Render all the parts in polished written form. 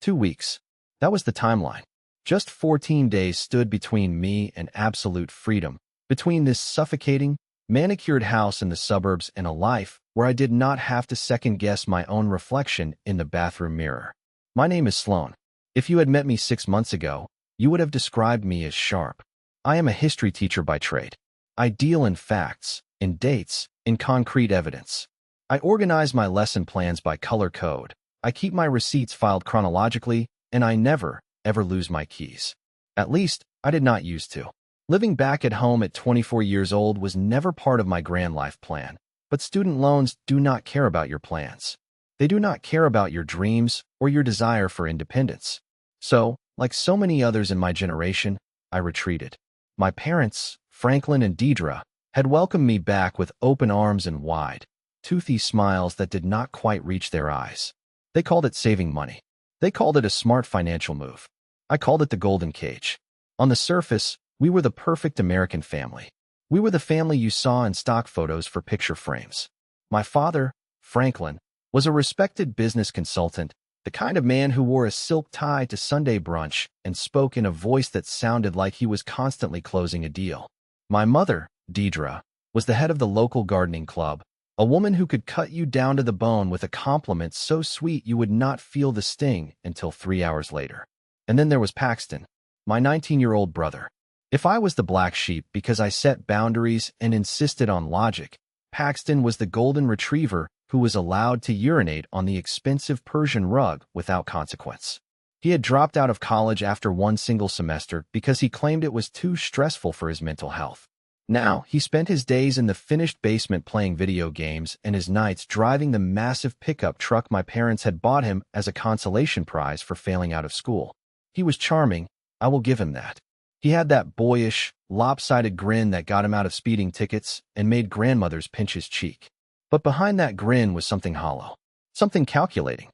2 weeks. That was the timeline. Just 14 days stood between me and absolute freedom, between this suffocating, manicured house in the suburbs and a life where I did not have to second-guess my own reflection in the bathroom mirror. My name is Sloan. If you had met me 6 months ago, you would have described me as sharp. I am a history teacher by trade. I deal in facts, in dates, in concrete evidence. I organize my lesson plans by color code. I keep my receipts filed chronologically, and I never, ever lose my keys. At least, I did not used to. Living back at home at 24 years old was never part of my grand life plan. But student loans do not care about your plans. They do not care about your dreams or your desire for independence. So, like so many others in my generation, I retreated. My parents, Franklin and Deidre, had welcomed me back with open arms and wide, toothy smiles that did not quite reach their eyes. They called it saving money. They called it a smart financial move. I called it the golden cage. On the surface, we were the perfect American family. We were the family you saw in stock photos for picture frames. My father, Franklin, was a respected business consultant, the kind of man who wore a silk tie to Sunday brunch and spoke in a voice that sounded like he was constantly closing a deal. My mother, Deidre, was the head of the local gardening club, a woman who could cut you down to the bone with a compliment so sweet you would not feel the sting until 3 hours later. And then there was Paxton, my 19-year-old brother. If I was the black sheep because I set boundaries and insisted on logic, Paxton was the golden retriever who was allowed to urinate on the expensive Persian rug without consequence. He had dropped out of college after one single semester because he claimed it was too stressful for his mental health. Now, he spent his days in the finished basement playing video games and his nights driving the massive pickup truck my parents had bought him as a consolation prize for failing out of school. He was charming, I will give him that. He had that boyish, lopsided grin that got him out of speeding tickets and made grandmothers pinch his cheek. But behind that grin was something hollow, something calculating.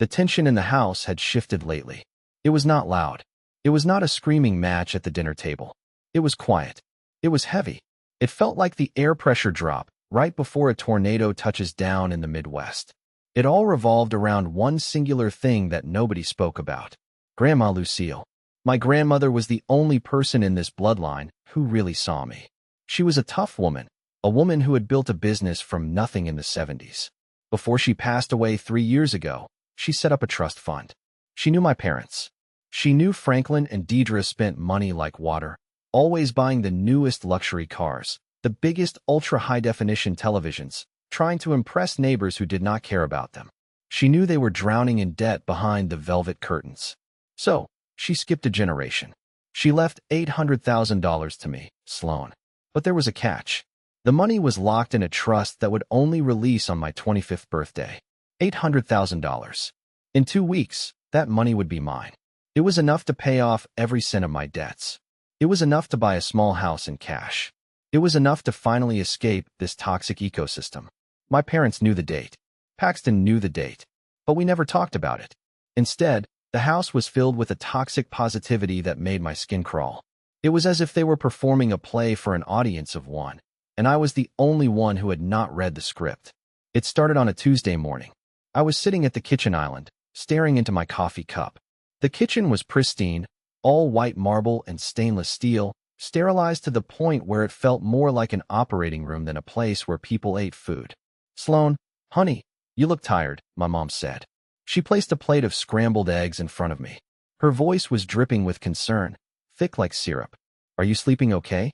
The tension in the house had shifted lately. It was not loud. It was not a screaming match at the dinner table. It was quiet. It was heavy. It felt like the air pressure drop right before a tornado touches down in the Midwest. It all revolved around one singular thing that nobody spoke about. Grandma Lucille. My grandmother was the only person in this bloodline who really saw me. She was a tough woman, a woman who had built a business from nothing in the 70s. Before she passed away 3 years ago, she set up a trust fund. She knew my parents. She knew Franklin and Deidre spent money like water, always buying the newest luxury cars, the biggest ultra-high-definition televisions, trying to impress neighbors who did not care about them. She knew they were drowning in debt behind the velvet curtains. So, she skipped a generation. She left $800,000 to me, Sloan. But there was a catch. The money was locked in a trust that would only release on my 25th birthday. $800,000. In 2 weeks, that money would be mine. It was enough to pay off every cent of my debts. It was enough to buy a small house in cash. It was enough to finally escape this toxic ecosystem. My parents knew the date. Paxton knew the date. But we never talked about it. Instead, the house was filled with a toxic positivity that made my skin crawl. It was as if they were performing a play for an audience of one, and I was the only one who had not read the script. It started on a Tuesday morning. I was sitting at the kitchen island, staring into my coffee cup. The kitchen was pristine, all white marble and stainless steel, sterilized to the point where it felt more like an operating room than a place where people ate food. "Sloan, honey, you look tired," my mom said. She placed a plate of scrambled eggs in front of me. Her voice was dripping with concern, thick like syrup. "Are you sleeping okay?"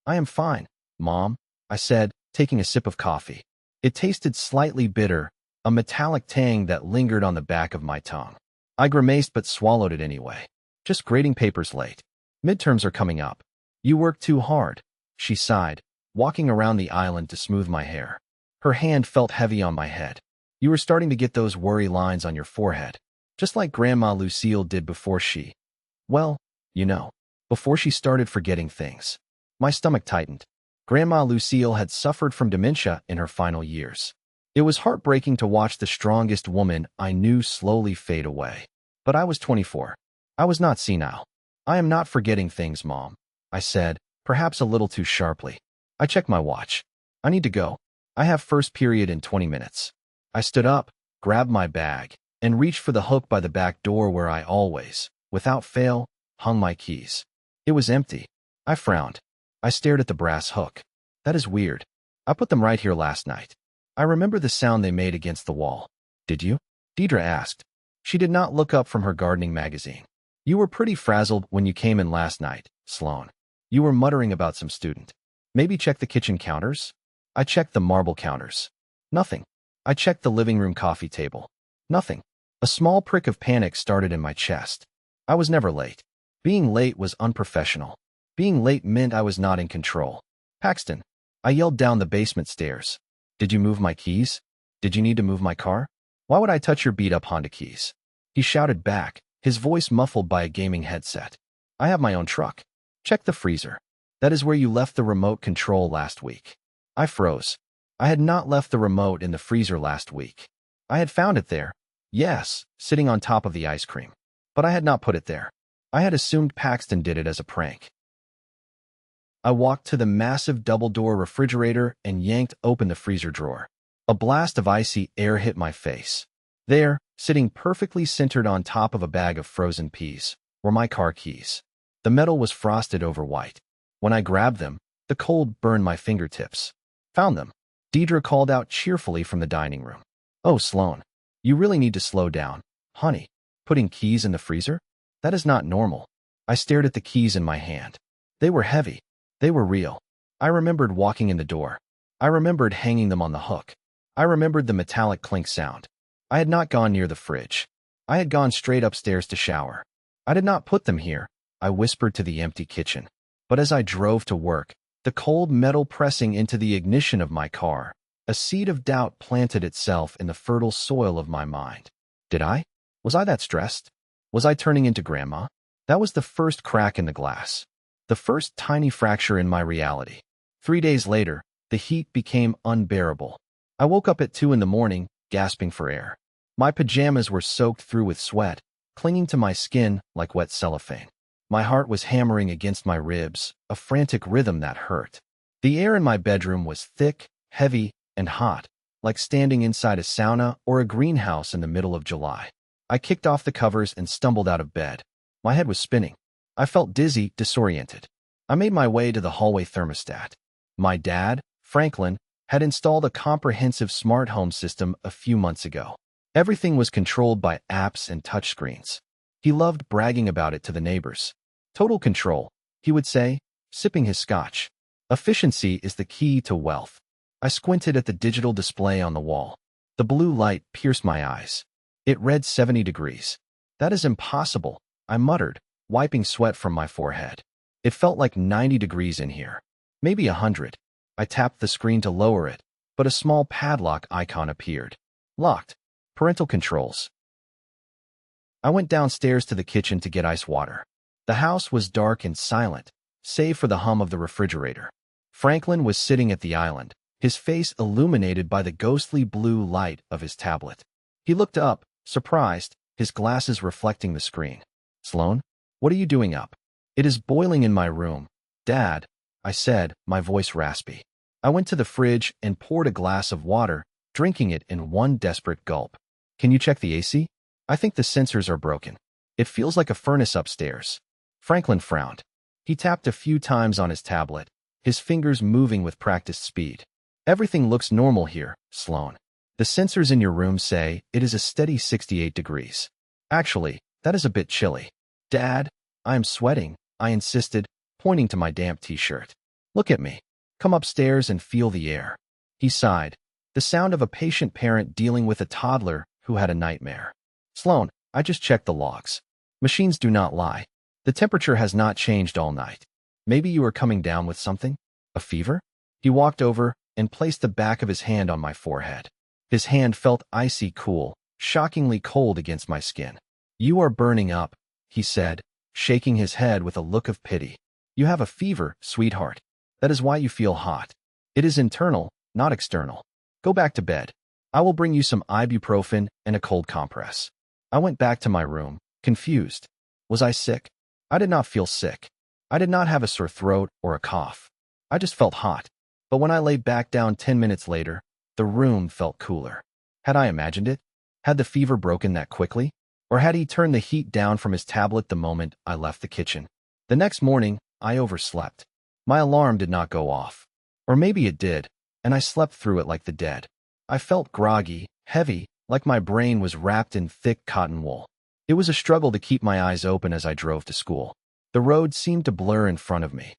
"I am fine, Mom," I said, taking a sip of coffee. It tasted slightly bitter, a metallic tang that lingered on the back of my tongue. I grimaced but swallowed it anyway. "Just grading papers late. Midterms are coming up." "You work too hard," she sighed, walking around the island to smooth my hair. Her hand felt heavy on my head. "You were starting to get those worry lines on your forehead, just like Grandma Lucille did before she, well, before she started forgetting things." My stomach tightened. Grandma Lucille had suffered from dementia in her final years. It was heartbreaking to watch the strongest woman I knew slowly fade away. But I was 24. I was not senile. "I am not forgetting things, Mom," I said, perhaps a little too sharply. I checked my watch. "I need to go. I have first period in 20 minutes. I stood up, grabbed my bag, and reached for the hook by the back door where I always, without fail, hung my keys. It was empty. I frowned. I stared at the brass hook. That is weird. I put them right here last night. I remember the sound they made against the wall. Did you? Deidre asked. She did not look up from her gardening magazine. You were pretty frazzled when you came in last night, Sloan. You were muttering about some student. Maybe check the kitchen counters? I checked the marble counters. Nothing. I checked the living room coffee table. Nothing. A small prick of panic started in my chest. I was never late. Being late was unprofessional. Being late meant I was not in control. Paxton, I yelled down the basement stairs. Did you move my keys? Did you need to move my car? Why would I touch your beat-up Honda keys? He shouted back, his voice muffled by a gaming headset. I have my own truck. Check the freezer. That is where you left the remote control last week. I froze. I had not left the remote in the freezer last week. I had found it there. Yes, sitting on top of the ice cream. But I had not put it there. I had assumed Paxton did it as a prank. I walked to the massive double-door refrigerator and yanked open the freezer drawer. A blast of icy air hit my face. There, sitting perfectly centered on top of a bag of frozen peas, were my car keys. The metal was frosted over white. When I grabbed them, the cold burned my fingertips. Found them. Deidre called out cheerfully from the dining room. Oh, Sloan, you really need to slow down, honey. Putting keys in the freezer? That is not normal. I stared at the keys in my hand. They were heavy. They were real. I remembered walking in the door. I remembered hanging them on the hook. I remembered the metallic clink sound. I had not gone near the fridge. I had gone straight upstairs to shower. I did not put them here, I whispered to the empty kitchen. But as I drove to work, the cold metal pressing into the ignition of my car, a seed of doubt planted itself in the fertile soil of my mind. Did I? Was I that stressed? Was I turning into grandma? That was the first crack in the glass. The first tiny fracture in my reality. 3 days later, the heat became unbearable. I woke up at 2 in the morning, gasping for air. My pajamas were soaked through with sweat, clinging to my skin like wet cellophane. My heart was hammering against my ribs, a frantic rhythm that hurt. The air in my bedroom was thick, heavy, and hot, like standing inside a sauna or a greenhouse in the middle of July. I kicked off the covers and stumbled out of bed. My head was spinning. I felt dizzy, disoriented. I made my way to the hallway thermostat. My dad, Franklin, had installed a comprehensive smart home system a few months ago. Everything was controlled by apps and touchscreens. He loved bragging about it to the neighbors. Total control, he would say, sipping his scotch. Efficiency is the key to wealth. I squinted at the digital display on the wall. The blue light pierced my eyes. It read 70 degrees. That is impossible, I muttered, wiping sweat from my forehead. It felt like 90 degrees in here. Maybe 100. I tapped the screen to lower it, but a small padlock icon appeared. Locked. Parental controls. I went downstairs to the kitchen to get ice water. The house was dark and silent, save for the hum of the refrigerator. Franklin was sitting at the island, his face illuminated by the ghostly blue light of his tablet. He looked up, surprised, his glasses reflecting the screen. Sloan, what are you doing up? It is boiling in my room. Dad, I said, my voice raspy. I went to the fridge and poured a glass of water, drinking it in one desperate gulp. Can you check the AC? I think the sensors are broken. It feels like a furnace upstairs. Franklin frowned. He tapped a few times on his tablet, his fingers moving with practiced speed. Everything looks normal here, Sloan. The sensors in your room say it is a steady 68 degrees. Actually, that is a bit chilly. Dad, I am sweating, I insisted, pointing to my damp t-shirt. Look at me. Come upstairs and feel the air. He sighed, the sound of a patient parent dealing with a toddler who had a nightmare. Sloan, I just checked the logs. Machines do not lie. The temperature has not changed all night. Maybe you are coming down with something? A fever? He walked over and placed the back of his hand on my forehead. His hand felt icy cool, shockingly cold against my skin. You are burning up, he said, shaking his head with a look of pity. You have a fever, sweetheart. That is why you feel hot. It is internal, not external. Go back to bed. I will bring you some ibuprofen and a cold compress. I went back to my room, confused. Was I sick? I did not feel sick. I did not have a sore throat or a cough. I just felt hot. But when I lay back down 10 minutes later, the room felt cooler. Had I imagined it? Had the fever broken that quickly? Or had he turned the heat down from his tablet the moment I left the kitchen? The next morning, I overslept. My alarm did not go off. Or maybe it did, and I slept through it like the dead. I felt groggy, heavy, like my brain was wrapped in thick cotton wool. It was a struggle to keep my eyes open as I drove to school. The road seemed to blur in front of me.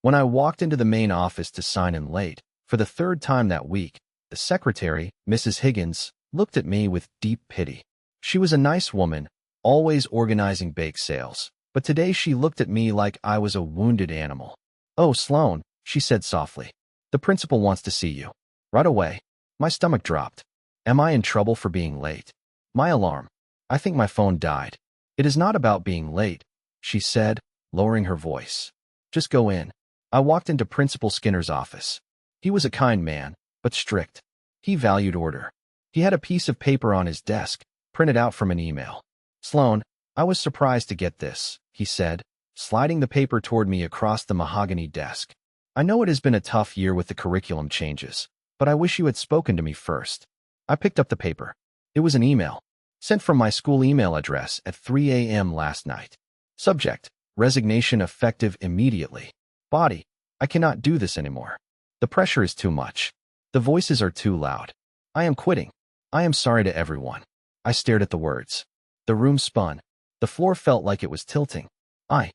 When I walked into the main office to sign in late, for the third time that week, the secretary, Mrs. Higgins, looked at me with deep pity. She was a nice woman, always organizing bake sales, but today she looked at me like I was a wounded animal. "Oh, Sloan," she said softly. "The principal wants to see you." Right away, my stomach dropped. Am I in trouble for being late? My alarm. I think my phone died. "It is not about being late," she said, lowering her voice. "Just go in." I walked into Principal Skinner's office. He was a kind man, but strict. He valued order. He had a piece of paper on his desk, printed out from an email. "Sloan, I was surprised to get this," he said, sliding the paper toward me across the mahogany desk. "I know it has been a tough year with the curriculum changes, but I wish you had spoken to me first." I picked up the paper. It was an email, sent from my school email address at 3 a.m. last night. Subject: resignation effective immediately. Body: I cannot do this anymore. The pressure is too much. The voices are too loud. I am quitting. I am sorry to everyone. I stared at the words. The room spun. The floor felt like it was tilting. I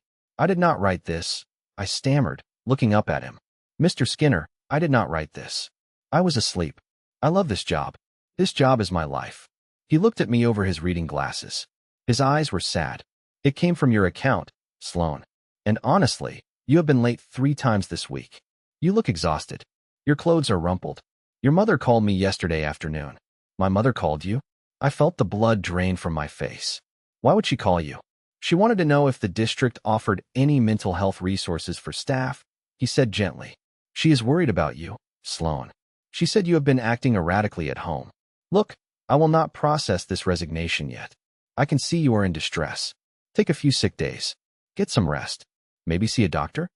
did not write this," I stammered, looking up at him. "Mr. Skinner, I did not write this. I was asleep. I love this job. This job is my life." He looked at me over his reading glasses. His eyes were sad. "It came from your account, Sloan. And honestly, you have been late 3 times this week. You look exhausted. Your clothes are rumpled. Your mother called me yesterday afternoon." "My mother called you?" I felt the blood drain from my face. "Why would she call you?" "She wanted to know if the district offered any mental health resources for staff," he said gently. "She is worried about you, Sloan. She said you have been acting erratically at home. Look, I will not process this resignation yet. I can see you are in distress. Take a few sick days. Get some rest. Maybe see a doctor?"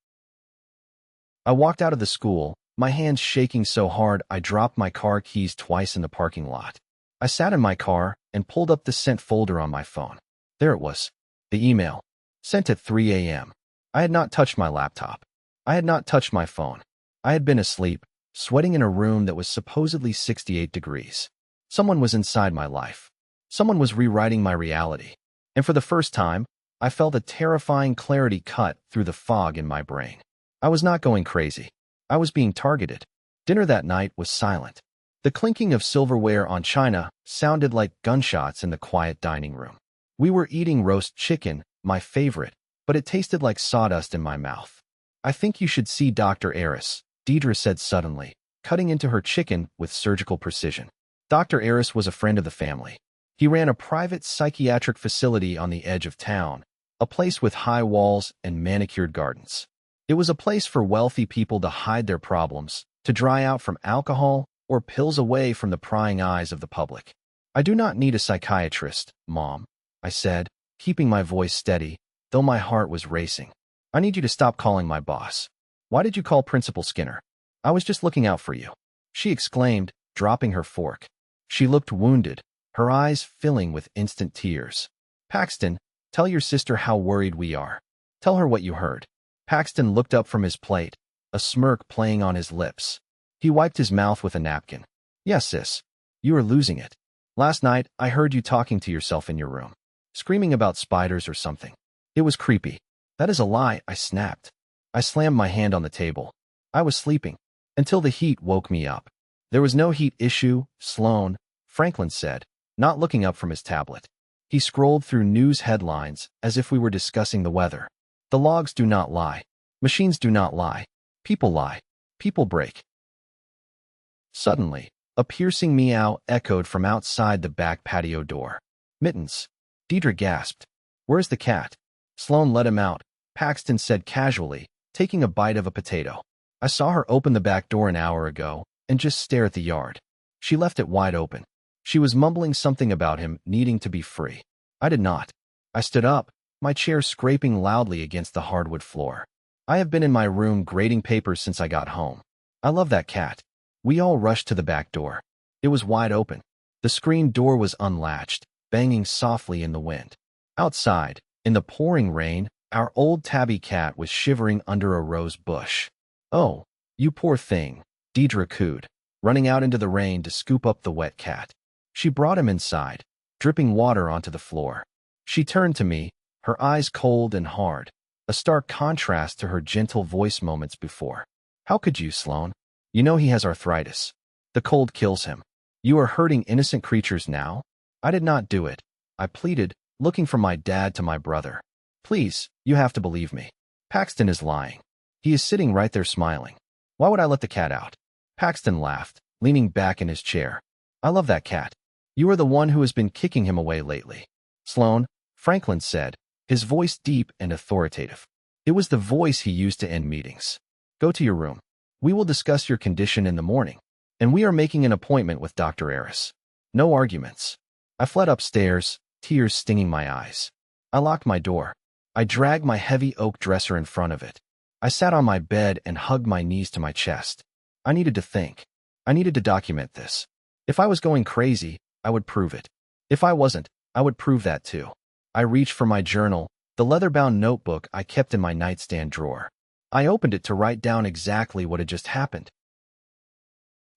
I walked out of the school, my hands shaking so hard I dropped my car keys twice in the parking lot. I sat in my car and pulled up the sent folder on my phone. There it was. The email. Sent at 3 a.m. I had not touched my laptop. I had not touched my phone. I had been asleep, sweating in a room that was supposedly 68 degrees. Someone was inside my life. Someone was rewriting my reality. And for the first time, I felt a terrifying clarity cut through the fog in my brain. I was not going crazy. I was being targeted. Dinner that night was silent. The clinking of silverware on china sounded like gunshots in the quiet dining room. We were eating roast chicken, my favorite, but it tasted like sawdust in my mouth. "I think you should see Dr. Eris," Deidre said suddenly, cutting into her chicken with surgical precision. Dr. Eris was a friend of the family. He ran a private psychiatric facility on the edge of town, a place with high walls and manicured gardens. It was a place for wealthy people to hide their problems, to dry out from alcohol or pills away from the prying eyes of the public. "I do not need a psychiatrist, Mom," I said, keeping my voice steady, though my heart was racing. "I need you to stop calling my boss." "Why did you call Principal Skinner?" "I was just looking out for you," she exclaimed, dropping her fork. She looked wounded, her eyes filling with instant tears. "Paxton, tell your sister how worried we are. Tell her what you heard." Paxton looked up from his plate, a smirk playing on his lips. He wiped his mouth with a napkin. "Yes, sis. You are losing it. Last night, I heard you talking to yourself in your room, screaming about spiders or something. It was creepy." "That is a lie," I snapped. I slammed my hand on the table. "I was sleeping until the heat woke me up." "There was no heat issue, Sloan," Franklin said, not looking up from his tablet. He scrolled through news headlines as if we were discussing the weather. "The logs do not lie. Machines do not lie. People lie. People break." Suddenly, a piercing meow echoed from outside the back patio door. "Mittens." Deidre gasped. "Where's the cat?" "Sloan let him out," Paxton said casually, taking a bite of a potato. "I saw her open the back door an hour ago and just stare at the yard. She left it wide open. She was mumbling something about him needing to be free. I did not." I stood up, my chair scraping loudly against the hardwood floor. "I have been in my room grading papers since I got home. I love that cat." We all rushed to the back door. It was wide open. The screen door was unlatched, banging softly in the wind. Outside, in the pouring rain, our old tabby cat was shivering under a rose bush. "Oh, you poor thing," Deidre cooed, running out into the rain to scoop up the wet cat. She brought him inside, dripping water onto the floor. She turned to me, her eyes cold and hard, a stark contrast to her gentle voice moments before. "How could you, Sloan? You know he has arthritis. The cold kills him. You are hurting innocent creatures now?" "I did not do it," I pleaded, looking from my dad to my brother. "Please, you have to believe me. Paxton is lying. He is sitting right there smiling. Why would I let the cat out?" Paxton laughed, leaning back in his chair. "I love that cat. You are the one who has been kicking him away lately." "Sloan," Franklin said, his voice deep and authoritative. It was the voice he used to end meetings. "Go to your room. We will discuss your condition in the morning, and we are making an appointment with Dr. Eris. No arguments." I fled upstairs, tears stinging my eyes. I locked my door. I dragged my heavy oak dresser in front of it. I sat on my bed and hugged my knees to my chest. I needed to think. I needed to document this. If I was going crazy, I would prove it. If I wasn't, I would prove that too. I reached for my journal, the leather-bound notebook I kept in my nightstand drawer. I opened it to write down exactly what had just happened.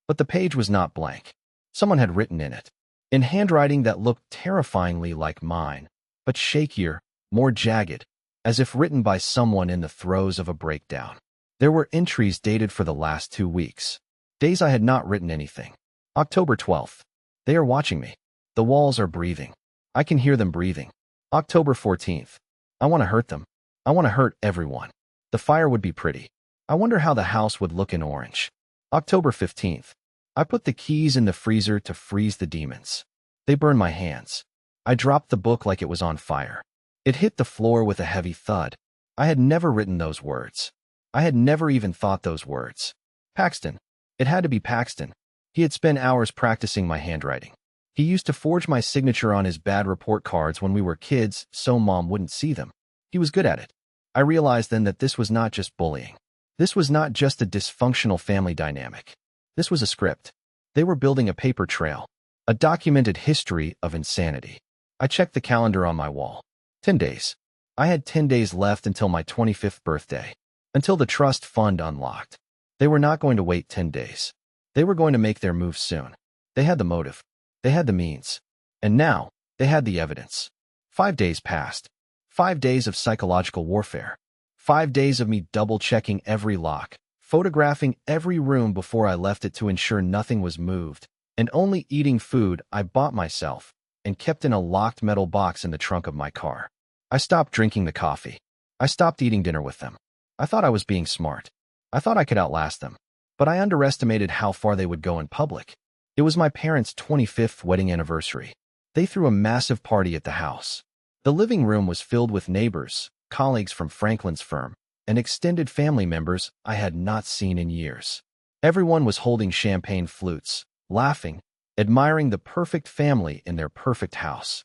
But the page was not blank. Someone had written in it, in handwriting that looked terrifyingly like mine, but shakier, more jagged, as if written by someone in the throes of a breakdown. There were entries dated for the last 2 weeks. Days I had not written anything. October 12th. They are watching me. The walls are breathing. I can hear them breathing. October 14th. I want to hurt them. I want to hurt everyone. The fire would be pretty. I wonder how the house would look in orange. October 15th. I put the keys in the freezer to freeze the demons. They burned my hands. I dropped the book like it was on fire. It hit the floor with a heavy thud. I had never written those words. I had never even thought those words. Paxton. It had to be Paxton. He had spent hours practicing my handwriting. He used to forge my signature on his bad report cards when we were kids so Mom wouldn't see them. He was good at it. I realized then that this was not just bullying. This was not just a dysfunctional family dynamic. This was a script. They were building a paper trail, a documented history of insanity. I checked the calendar on my wall. 10 days. I had 10 days left until my 25th birthday, until the trust fund unlocked. They were not going to wait 10 days. They were going to make their move soon. They had the motive. They had the means. And now, they had the evidence. 5 days passed. 5 days of psychological warfare. 5 days of me double-checking every lock, photographing every room before I left it to ensure nothing was moved, and only eating food I bought myself and kept in a locked metal box in the trunk of my car. I stopped drinking the coffee. I stopped eating dinner with them. I thought I was being smart. I thought I could outlast them. But I underestimated how far they would go in public. It was my parents' 25th wedding anniversary. They threw a massive party at the house. The living room was filled with neighbors, colleagues from Franklin's firm, and extended family members I had not seen in years. Everyone was holding champagne flutes, laughing, admiring the perfect family in their perfect house.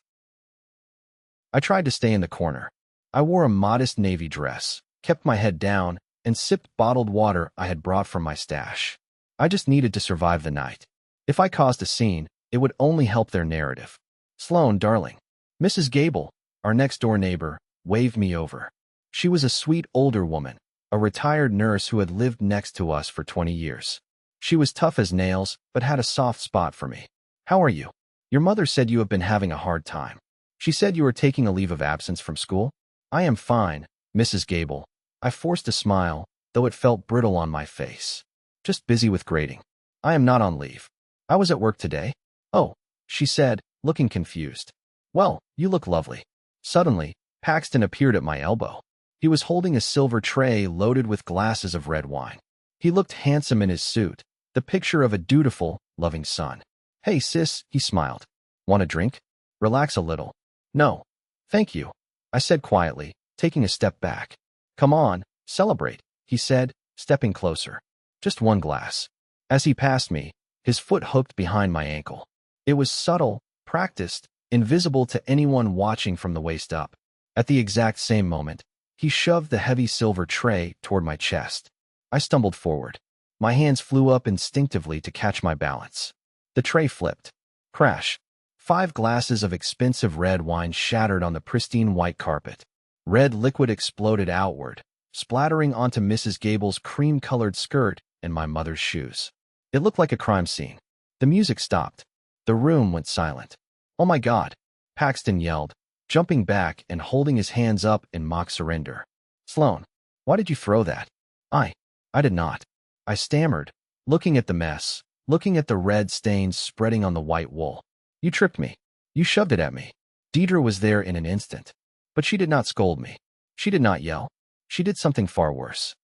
I tried to stay in the corner. I wore a modest navy dress, kept my head down, and sipped bottled water I had brought from my stash. I just needed to survive the night. If I caused a scene, it would only help their narrative. "Sloan, darling." Mrs. Gable, our next-door neighbor, waved me over. She was a sweet older woman, a retired nurse who had lived next to us for 20 years. She was tough as nails, but had a soft spot for me. "How are you? Your mother said you have been having a hard time. She said you were taking a leave of absence from school." "I am fine, Mrs. Gable." I forced a smile, though it felt brittle on my face. "Just busy with grading. I am not on leave. I was at work today." "Oh," she said, looking confused. "Well, you look lovely." Suddenly, Paxton appeared at my elbow. He was holding a silver tray loaded with glasses of red wine. He looked handsome in his suit, the picture of a dutiful, loving son. "Hey, sis," he smiled. "Want a drink? Relax a little." "No, thank you," I said quietly, taking a step back. "Come on, celebrate," he said, stepping closer. "Just one glass." As he passed me, his foot hooked behind my ankle. It was subtle, practiced, invisible to anyone watching from the waist up. At the exact same moment, he shoved the heavy silver tray toward my chest. I stumbled forward. My hands flew up instinctively to catch my balance. The tray flipped. Crash. 5 glasses of expensive red wine shattered on the pristine white carpet. Red liquid exploded outward, splattering onto Mrs. Gable's cream-colored skirt and my mother's shoes. It looked like a crime scene. The music stopped. The room went silent. "Oh my God," Paxton yelled, jumping back and holding his hands up in mock surrender. "Sloan, why did you throw that?" I did not." I stammered, looking at the mess, looking at the red stains spreading on the white wool. "You tripped me. You shoved it at me." Deidre was there in an instant. But she did not scold me. She did not yell. She did something far worse.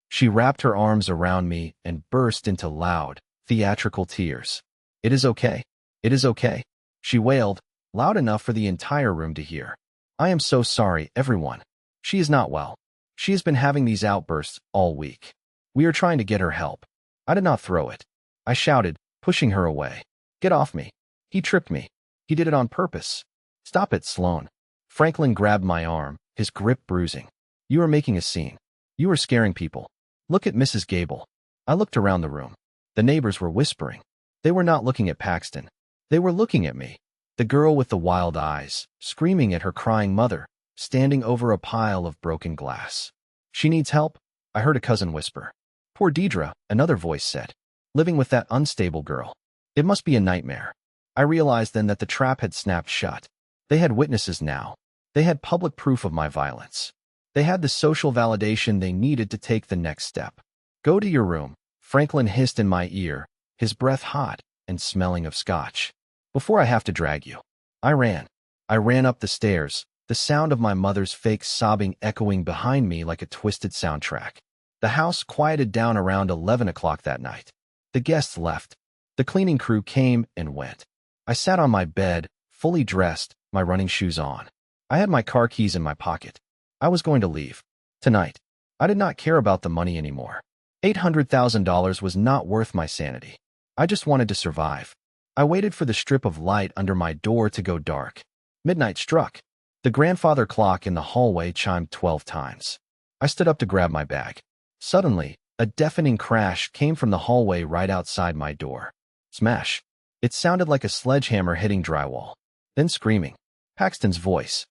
She wrapped her arms around me and burst into loud, theatrical tears. "It is okay. It is okay," she wailed, loud enough for the entire room to hear. "I am so sorry, everyone. She is not well. She has been having these outbursts all week. We are trying to get her help." I did not throw it. I shouted, pushing her away. "Get off me. He tripped me. He did it on purpose." "Stop it, Sloan." Franklin grabbed my arm, his grip bruising. "You are making a scene. You are scaring people. Look at Mrs. Gable." I looked around the room. The neighbors were whispering. They were not looking at Paxton. They were looking at me. The girl with the wild eyes, screaming at her crying mother, standing over a pile of broken glass. "She needs help," I heard a cousin whisper. "Poor Deidre," another voice said. "Living with that unstable girl. It must be a nightmare." I realized then that the trap had snapped shut. They had witnesses now. They had public proof of my violence. They had the social validation they needed to take the next step. "Go to your room," Franklin hissed in my ear, his breath hot and smelling of scotch. "Before I have to drag you." I ran. I ran up the stairs, the sound of my mother's fake sobbing echoing behind me like a twisted soundtrack. The house quieted down around 11 o'clock that night. The guests left. The cleaning crew came and went. I sat on my bed, fully dressed, my running shoes on. I had my car keys in my pocket. I was going to leave. Tonight. I did not care about the money anymore. $800,000 was not worth my sanity. I just wanted to survive. I waited for the strip of light under my door to go dark. Midnight struck. The grandfather clock in the hallway chimed 12 times. I stood up to grab my bag. Suddenly, a deafening crash came from the hallway right outside my door. Smash. It sounded like a sledgehammer hitting drywall. Then screaming. Paxton's voice.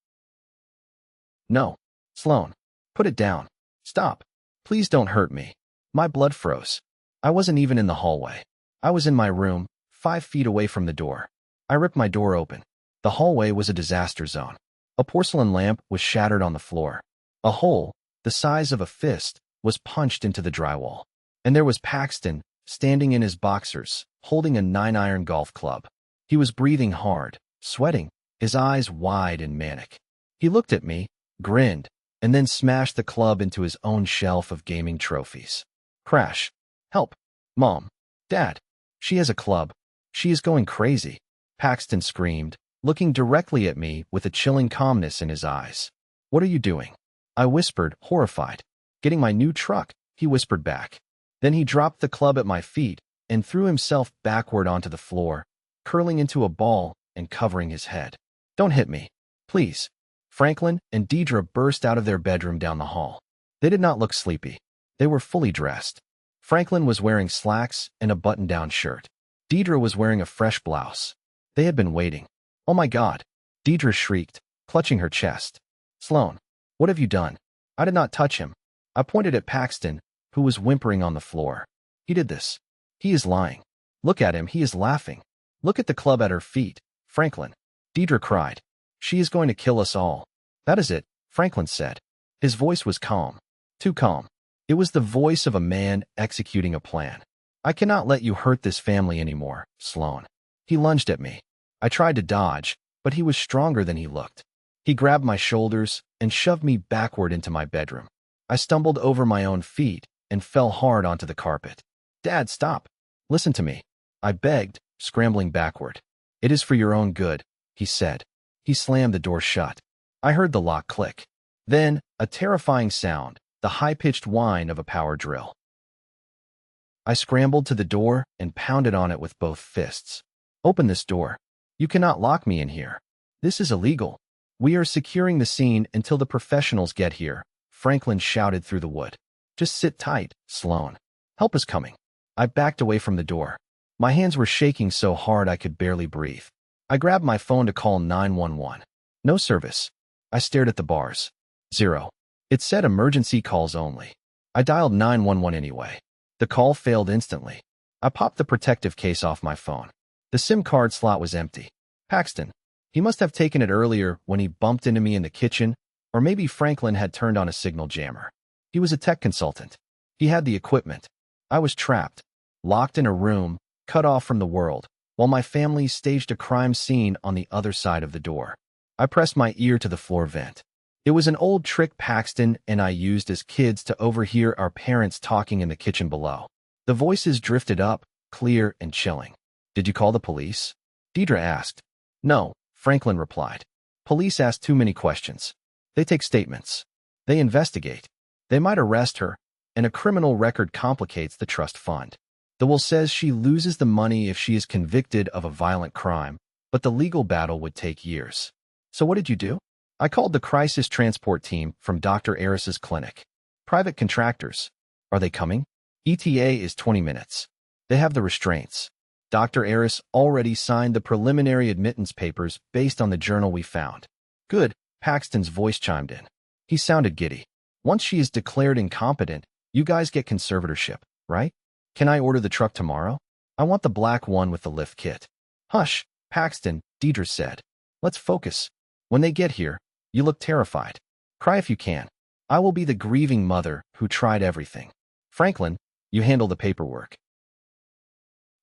"No. Sloan. Put it down. Stop. Please don't hurt me." My blood froze. I wasn't even in the hallway. I was in my room, 5 feet away from the door. I ripped my door open. The hallway was a disaster zone. A porcelain lamp was shattered on the floor. A hole, the size of a fist, was punched into the drywall. And there was Paxton, standing in his boxers, holding a 9-iron golf club. He was breathing hard, sweating, his eyes wide and manic. He looked at me, grinned, and then smashed the club into his own shelf of gaming trophies. Crash. "Help. Mom. Dad. She has a club. She is going crazy," Paxton screamed, looking directly at me with a chilling calmness in his eyes. "What are you doing?" I whispered, horrified. "Getting my new truck," he whispered back. Then he dropped the club at my feet and threw himself backward onto the floor, curling into a ball and covering his head. "Don't hit me. Please." Franklin and Deidre burst out of their bedroom down the hall. They did not look sleepy. They were fully dressed. Franklin was wearing slacks and a button-down shirt. Deidre was wearing a fresh blouse. They had been waiting. "Oh my God," Deidre shrieked, clutching her chest. "Sloan, what have you done?" I did not touch him. I pointed at Paxton, who was whimpering on the floor. "He did this. He is lying. Look at him, he is laughing. Look at the club at her feet, Franklin." Deidre cried. "She is going to kill us all." "That is it," Franklin said. His voice was calm. Too calm. It was the voice of a man executing a plan. "I cannot let you hurt this family anymore, Sloan." He lunged at me. I tried to dodge, but he was stronger than he looked. He grabbed my shoulders and shoved me backward into my bedroom. I stumbled over my own feet and fell hard onto the carpet. "Dad, stop. Listen to me," I begged, scrambling backward. "It is for your own good," he said. He slammed the door shut. I heard the lock click. Then, a terrifying sound, the high-pitched whine of a power drill. I scrambled to the door and pounded on it with both fists. "Open this door. You cannot lock me in here. This is illegal. We are securing the scene until the professionals get here," Franklin shouted through the wood. "Just sit tight, Sloan. Help is coming." I backed away from the door. My hands were shaking so hard I could barely breathe. I grabbed my phone to call 911. No service. I stared at the bars. Zero. It said emergency calls only. I dialed 911 anyway. The call failed instantly. I popped the protective case off my phone. The SIM card slot was empty. Paxton. He must have taken it earlier when he bumped into me in the kitchen, or maybe Franklin had turned on a signal jammer. He was a tech consultant. He had the equipment. I was trapped, locked in a room, cut off from the world, while my family staged a crime scene on the other side of the door. I pressed my ear to the floor vent. It was an old trick Paxton and I used as kids to overhear our parents talking in the kitchen below. The voices drifted up, clear and chilling. "Did you call the police?" Deidre asked. "No," Franklin replied. "Police ask too many questions. They take statements. They investigate. They might arrest her, and a criminal record complicates the trust fund. The will says she loses the money if she is convicted of a violent crime, but the legal battle would take years." "So what did you do?" "I called the crisis transport team from Dr. Aris's clinic. Private contractors. Are they coming? ETA is 20 minutes. They have the restraints. Dr. Aris already signed the preliminary admittance papers based on the journal we found." "Good," Paxton's voice chimed in. He sounded giddy. "Once she is declared incompetent, you guys get conservatorship, right? Can I order the truck tomorrow? I want the black one with the lift kit." "Hush, Paxton," Deidre said. "Let's focus. When they get here, you look terrified. Cry if you can. I will be the grieving mother who tried everything. Franklin, you handle the paperwork."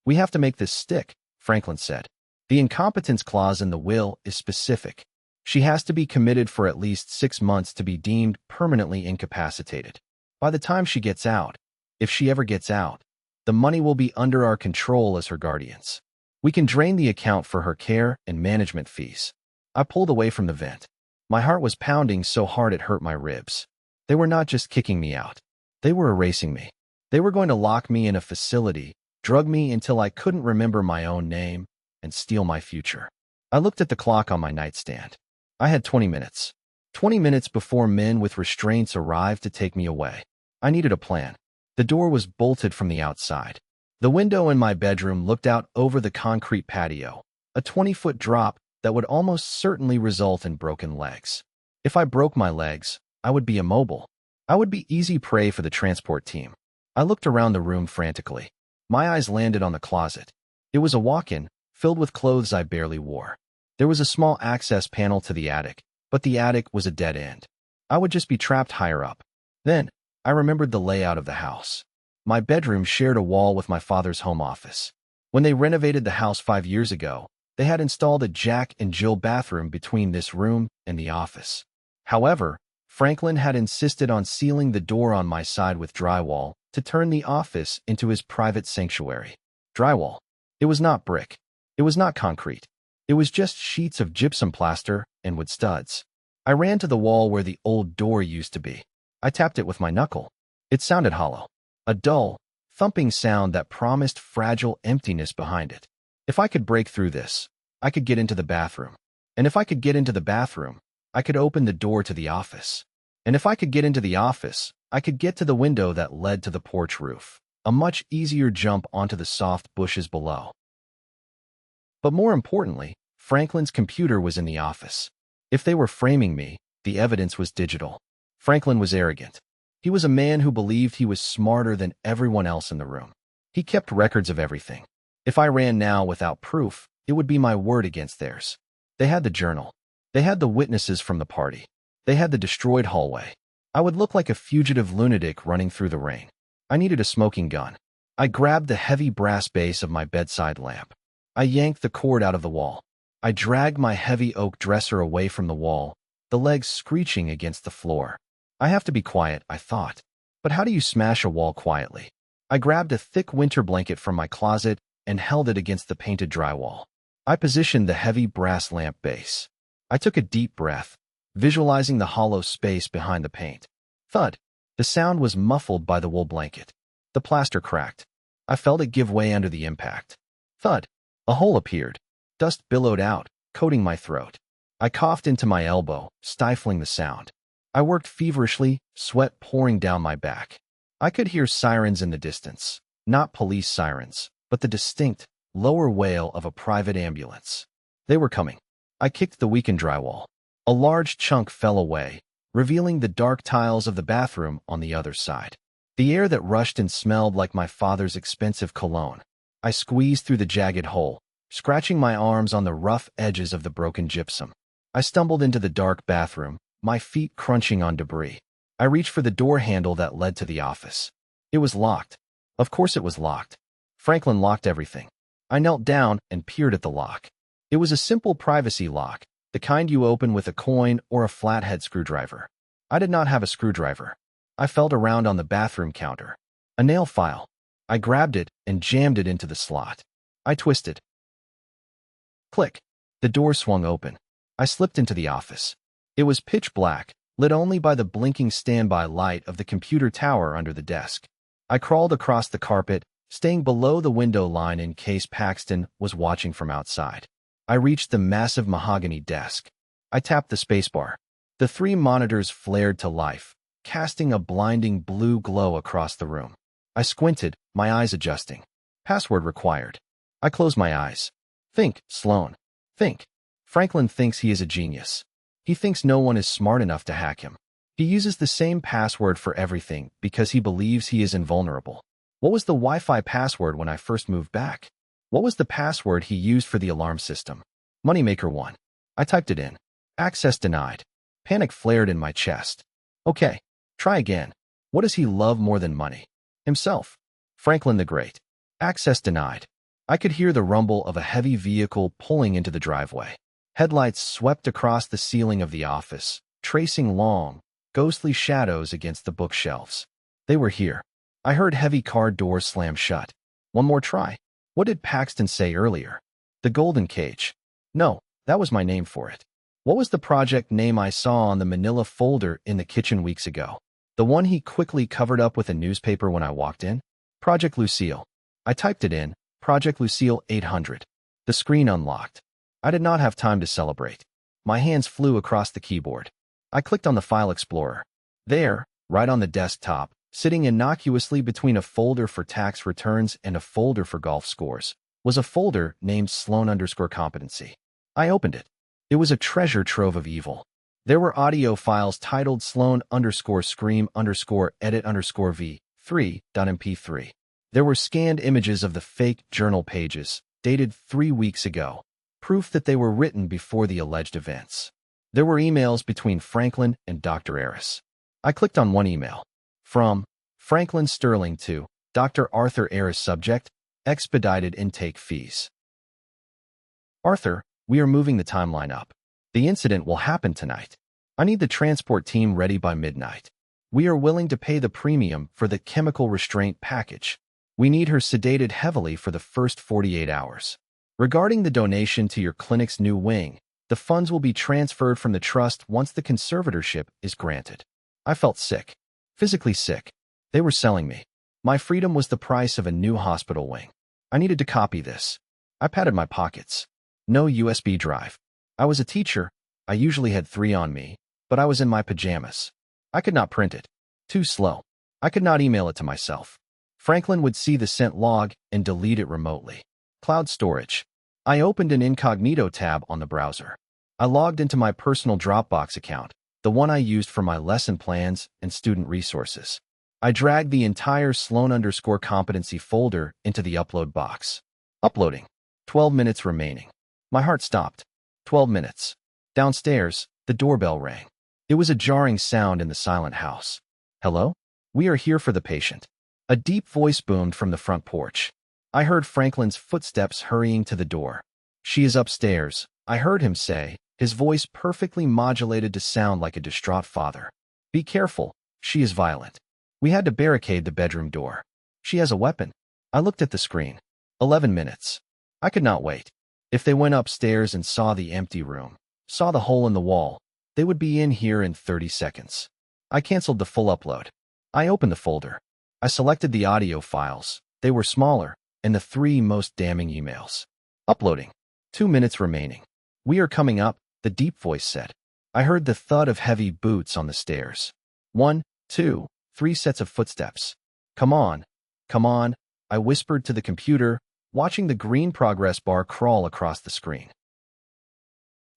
"We have to make this stick," Franklin said. "The incompetence clause in the will is specific. She has to be committed for at least 6 months to be deemed permanently incapacitated. By the time she gets out, if she ever gets out, the money will be under our control as her guardians. We can drain the account for her care and management fees." I pulled away from the vent. My heart was pounding so hard it hurt my ribs. They were not just kicking me out. They were erasing me. They were going to lock me in a facility, drug me until I couldn't remember my own name, and steal my future. I looked at the clock on my nightstand. I had 20 minutes. 20 minutes before men with restraints arrived to take me away. I needed a plan. The door was bolted from the outside. The window in my bedroom looked out over the concrete patio, a 20-foot drop that would almost certainly result in broken legs. If I broke my legs, I would be immobile. I would be easy prey for the transport team. I looked around the room frantically. My eyes landed on the closet. It was a walk-in, filled with clothes I barely wore. There was a small access panel to the attic, but the attic was a dead end. I would just be trapped higher up. Then, I remembered the layout of the house. My bedroom shared a wall with my father's home office. When they renovated the house 5 years ago, they had installed a Jack and Jill bathroom between this room and the office. However, Franklin had insisted on sealing the door on my side with drywall to turn the office into his private sanctuary. Drywall. It was not brick. It was not concrete. It was just sheets of gypsum plaster and wood studs. I ran to the wall where the old door used to be. I tapped it with my knuckle. It sounded hollow. A dull, thumping sound that promised fragile emptiness behind it. If I could break through this, I could get into the bathroom. And if I could get into the bathroom, I could open the door to the office. And if I could get into the office, I could get to the window that led to the porch roof. A much easier jump onto the soft bushes below. But more importantly, Franklin's computer was in the office. If they were framing me, the evidence was digital. Franklin was arrogant. He was a man who believed he was smarter than everyone else in the room. He kept records of everything. If I ran now without proof, it would be my word against theirs. They had the journal. They had the witnesses from the party. They had the destroyed hallway. I would look like a fugitive lunatic running through the rain. I needed a smoking gun. I grabbed the heavy brass base of my bedside lamp. I yanked the cord out of the wall. I dragged my heavy oak dresser away from the wall, the legs screeching against the floor. I have to be quiet, I thought. But how do you smash a wall quietly? I grabbed a thick winter blanket from my closet and held it against the painted drywall. I positioned the heavy brass lamp base. I took a deep breath, visualizing the hollow space behind the paint. Thud. The sound was muffled by the wool blanket. The plaster cracked. I felt it give way under the impact. Thud. A hole appeared. Dust billowed out, coating my throat. I coughed into my elbow, stifling the sound. I worked feverishly, sweat pouring down my back. I could hear sirens in the distance. Not police sirens, but the distinct, lower wail of a private ambulance. They were coming. I kicked the weakened drywall. A large chunk fell away, revealing the dark tiles of the bathroom on the other side. The air that rushed in smelled like my father's expensive cologne. I squeezed through the jagged hole, scratching my arms on the rough edges of the broken gypsum. I stumbled into the dark bathroom, my feet crunching on debris. I reached for the door handle that led to the office. It was locked. Of course it was locked. Franklin locked everything. I knelt down and peered at the lock. It was a simple privacy lock, the kind you open with a coin or a flathead screwdriver. I did not have a screwdriver. I felt around on the bathroom counter. A nail file. I grabbed it and jammed it into the slot. I twisted. Click. The door swung open. I slipped into the office. It was pitch black, lit only by the blinking standby light of the computer tower under the desk. I crawled across the carpet, staying below the window line in case Paxton was watching from outside. I reached the massive mahogany desk. I tapped the spacebar. The 3 monitors flared to life, casting a blinding blue glow across the room. I squinted, my eyes adjusting. Password required. I closed my eyes. Think, Sloan. Think. Franklin thinks he is a genius. He thinks no one is smart enough to hack him. He uses the same password for everything because he believes he is invulnerable. What was the Wi-Fi password when I first moved back? What was the password he used for the alarm system? Moneymaker 1. I typed it in. Access denied. Panic flared in my chest. Okay, try again. What does he love more than money? Himself. Franklin the Great. Access denied. I could hear the rumble of a heavy vehicle pulling into the driveway. Headlights swept across the ceiling of the office, tracing long, ghostly shadows against the bookshelves. They were here. I heard heavy car doors slam shut. One more try. What did Paxton say earlier? The Golden Cage. No, that was my name for it. What was the project name I saw on the manila folder in the kitchen weeks ago? The one he quickly covered up with a newspaper when I walked in? Project Lucille. I typed it in, Project Lucille 800. The screen unlocked. I did not have time to celebrate. My hands flew across the keyboard. I clicked on the File Explorer. There, right on the desktop, sitting innocuously between a folder for tax returns and a folder for golf scores, was a folder named Sloan_competency. I opened it. It was a treasure trove of evil. There were audio files titled Sloan_scream_edit_v3.mp3. There were scanned images of the fake journal pages, dated 3 weeks ago, proof that they were written before the alleged events. There were emails between Franklin and Dr. Aris. I clicked on one email. From Franklin Sterling to Dr. Arthur Aris. Subject, expedited intake fees. Arthur, we are moving the timeline up. The incident will happen tonight. I need the transport team ready by midnight. We are willing to pay the premium for the chemical restraint package. We need her sedated heavily for the first 48 hours. Regarding the donation to your clinic's new wing, the funds will be transferred from the trust once the conservatorship is granted. I felt sick. Physically sick. They were selling me. My freedom was the price of a new hospital wing. I needed to copy this. I patted my pockets. No USB drive. I was a teacher. I usually had 3 on me, but I was in my pajamas. I could not print it. Too slow. I could not email it to myself. Franklin would see the sent log and delete it remotely. Cloud storage. I opened an incognito tab on the browser. I logged into my personal Dropbox account, the one I used for my lesson plans and student resources. I dragged the entire Sloan_competency folder into the upload box. Uploading. 12 minutes remaining. My heart stopped. 12 minutes. Downstairs, the doorbell rang. It was a jarring sound in the silent house. Hello? We are here for the patient. A deep voice boomed from the front porch. I heard Franklin's footsteps hurrying to the door. She is upstairs, I heard him say, his voice perfectly modulated to sound like a distraught father. Be careful, she is violent. We had to barricade the bedroom door. She has a weapon. I looked at the screen. 11 minutes. I could not wait. If they went upstairs and saw the empty room, saw the hole in the wall, they would be in here in 30 seconds. I canceled the full upload. I opened the folder. I selected the audio files. They were smaller, and the 3 most damning emails. Uploading. 2 minutes remaining. We are coming up, the deep voice said. I heard the thud of heavy boots on the stairs. 1, 2, 3 sets of footsteps. Come on, I whispered to the computer, watching the green progress bar crawl across the screen.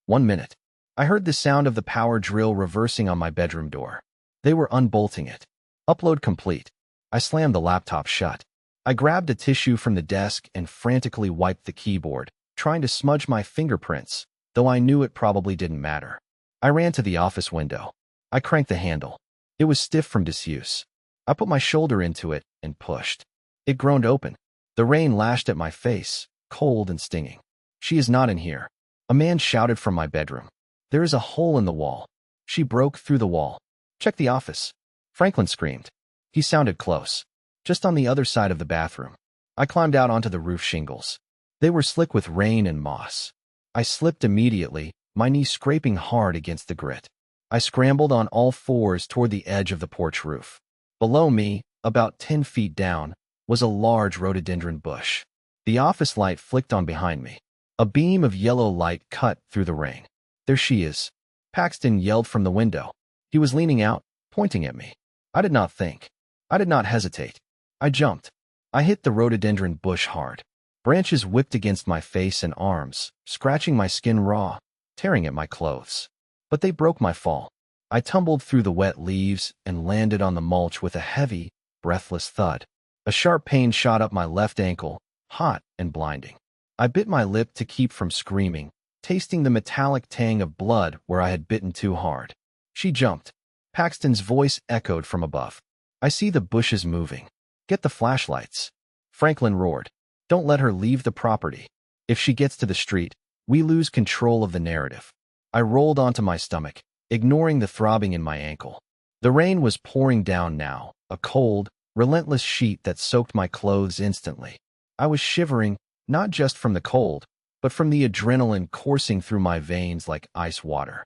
1 minute. I heard the sound of the power drill reversing on my bedroom door. They were unbolting it. Upload complete. I slammed the laptop shut. I grabbed a tissue from the desk and frantically wiped the keyboard, trying to smudge my fingerprints, though I knew it probably didn't matter. I ran to the office window. I cranked the handle. It was stiff from disuse. I put my shoulder into it and pushed. It groaned open. The rain lashed at my face, cold and stinging. "She is not in here." A man shouted from my bedroom. "There is a hole in the wall." She broke through the wall. "Check the office." Franklin screamed. He sounded close, just on the other side of the bathroom. I climbed out onto the roof shingles. They were slick with rain and moss. I slipped immediately, my knee scraping hard against the grit. I scrambled on all fours toward the edge of the porch roof. Below me, about 10 feet down, was a large rhododendron bush. The office light flicked on behind me. A beam of yellow light cut through the rain. "There she is," Paxton yelled from the window. He was leaning out, pointing at me. I did not think. I did not hesitate. I jumped. I hit the rhododendron bush hard. Branches whipped against my face and arms, scratching my skin raw, tearing at my clothes. But they broke my fall. I tumbled through the wet leaves and landed on the mulch with a heavy, breathless thud. A sharp pain shot up my left ankle, hot and blinding. I bit my lip to keep from screaming, tasting the metallic tang of blood where I had bitten too hard. She jumped. Paxton's voice echoed from above. "I see the bushes moving. Get the flashlights." Franklin roared. "Don't let her leave the property. If she gets to the street, we lose control of the narrative." I rolled onto my stomach, ignoring the throbbing in my ankle. The rain was pouring down now, a cold, relentless sheet that soaked my clothes instantly. I was shivering, not just from the cold, but from the adrenaline coursing through my veins like ice water.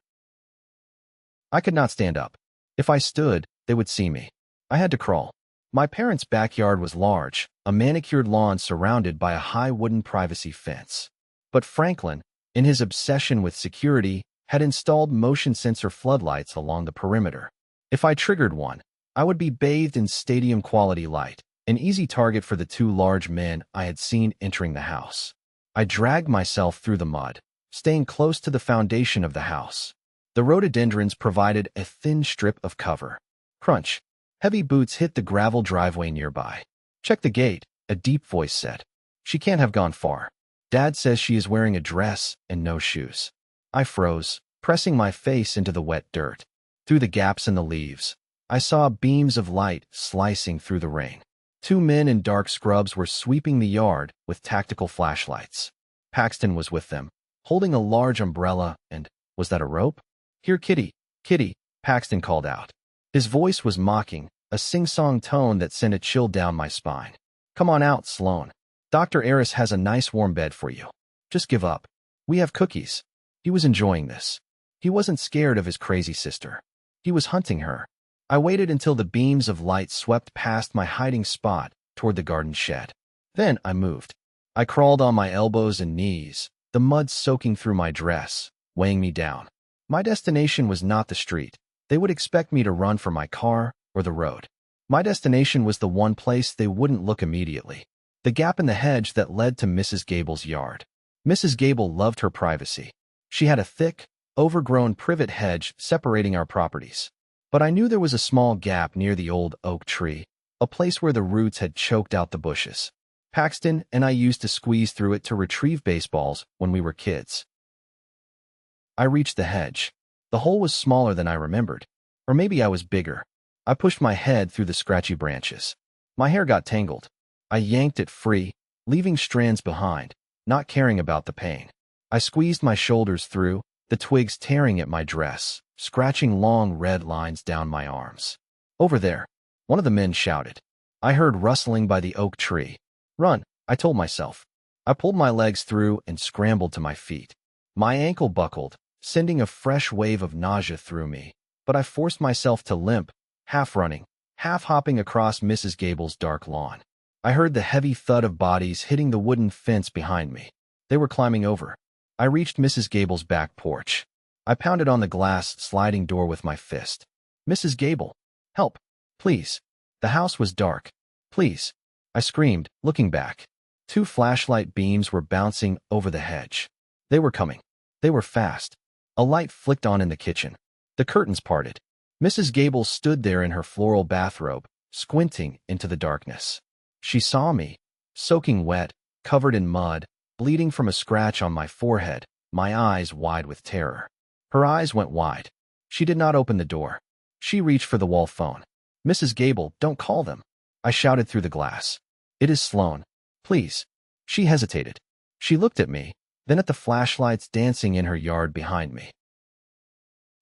I could not stand up. If I stood, they would see me. I had to crawl. My parents' backyard was large, a manicured lawn surrounded by a high wooden privacy fence. But Franklin, in his obsession with security, had installed motion sensor floodlights along the perimeter. If I triggered one, I would be bathed in stadium-quality light, an easy target for the two large men I had seen entering the house. I dragged myself through the mud, staying close to the foundation of the house. The rhododendrons provided a thin strip of cover. Crunch. Heavy boots hit the gravel driveway nearby. "Check the gate," a deep voice said. "She can't have gone far. Dad says she is wearing a dress and no shoes." I froze, pressing my face into the wet dirt. Through the gaps in the leaves, I saw beams of light slicing through the rain. Two men in dark scrubs were sweeping the yard with tactical flashlights. Paxton was with them, holding a large umbrella and, was that a rope? "Here, Kitty, Kitty," Paxton called out. His voice was mocking, a sing-song tone that sent a chill down my spine. "Come on out, Sloan. Dr. Eris has a nice warm bed for you. Just give up. We have cookies." He was enjoying this. He wasn't scared of his crazy sister. He was hunting her. I waited until the beams of light swept past my hiding spot toward the garden shed. Then I moved. I crawled on my elbows and knees, the mud soaking through my dress, weighing me down. My destination was not the street. They would expect me to run for my car or the road. My destination was the one place they wouldn't look immediately. The gap in the hedge that led to Mrs. Gable's yard. Mrs. Gable loved her privacy. She had a thick, overgrown privet hedge separating our properties. But I knew there was a small gap near the old oak tree, a place where the roots had choked out the bushes. Paxton and I used to squeeze through it to retrieve baseballs when we were kids. I reached the hedge. The hole was smaller than I remembered. Or maybe I was bigger. I pushed my head through the scratchy branches. My hair got tangled. I yanked it free, leaving strands behind, not caring about the pain. I squeezed my shoulders through, the twigs tearing at my dress, scratching long red lines down my arms. "Over there," one of the men shouted. I heard rustling by the oak tree. "Run," I told myself. I pulled my legs through and scrambled to my feet. My ankle buckled, sending a fresh wave of nausea through me, but I forced myself to limp, half running, half hopping across Mrs. Gable's dark lawn. I heard the heavy thud of bodies hitting the wooden fence behind me. They were climbing over. I reached Mrs. Gable's back porch. I pounded on the glass sliding door with my fist. "Mrs. Gable, help, please." The house was dark. "Please," I screamed, looking back. 2 flashlight beams were bouncing over the hedge. They were coming. They were fast. A light flicked on in the kitchen. The curtains parted. Mrs. Gable stood there in her floral bathrobe, squinting into the darkness. She saw me, soaking wet, covered in mud, bleeding from a scratch on my forehead, my eyes wide with terror. Her eyes went wide. She did not open the door. She reached for the wall phone. "Mrs. Gable, don't call them," I shouted through the glass. "It is Sloan. Please." She hesitated. She looked at me, then at the flashlights dancing in her yard behind me.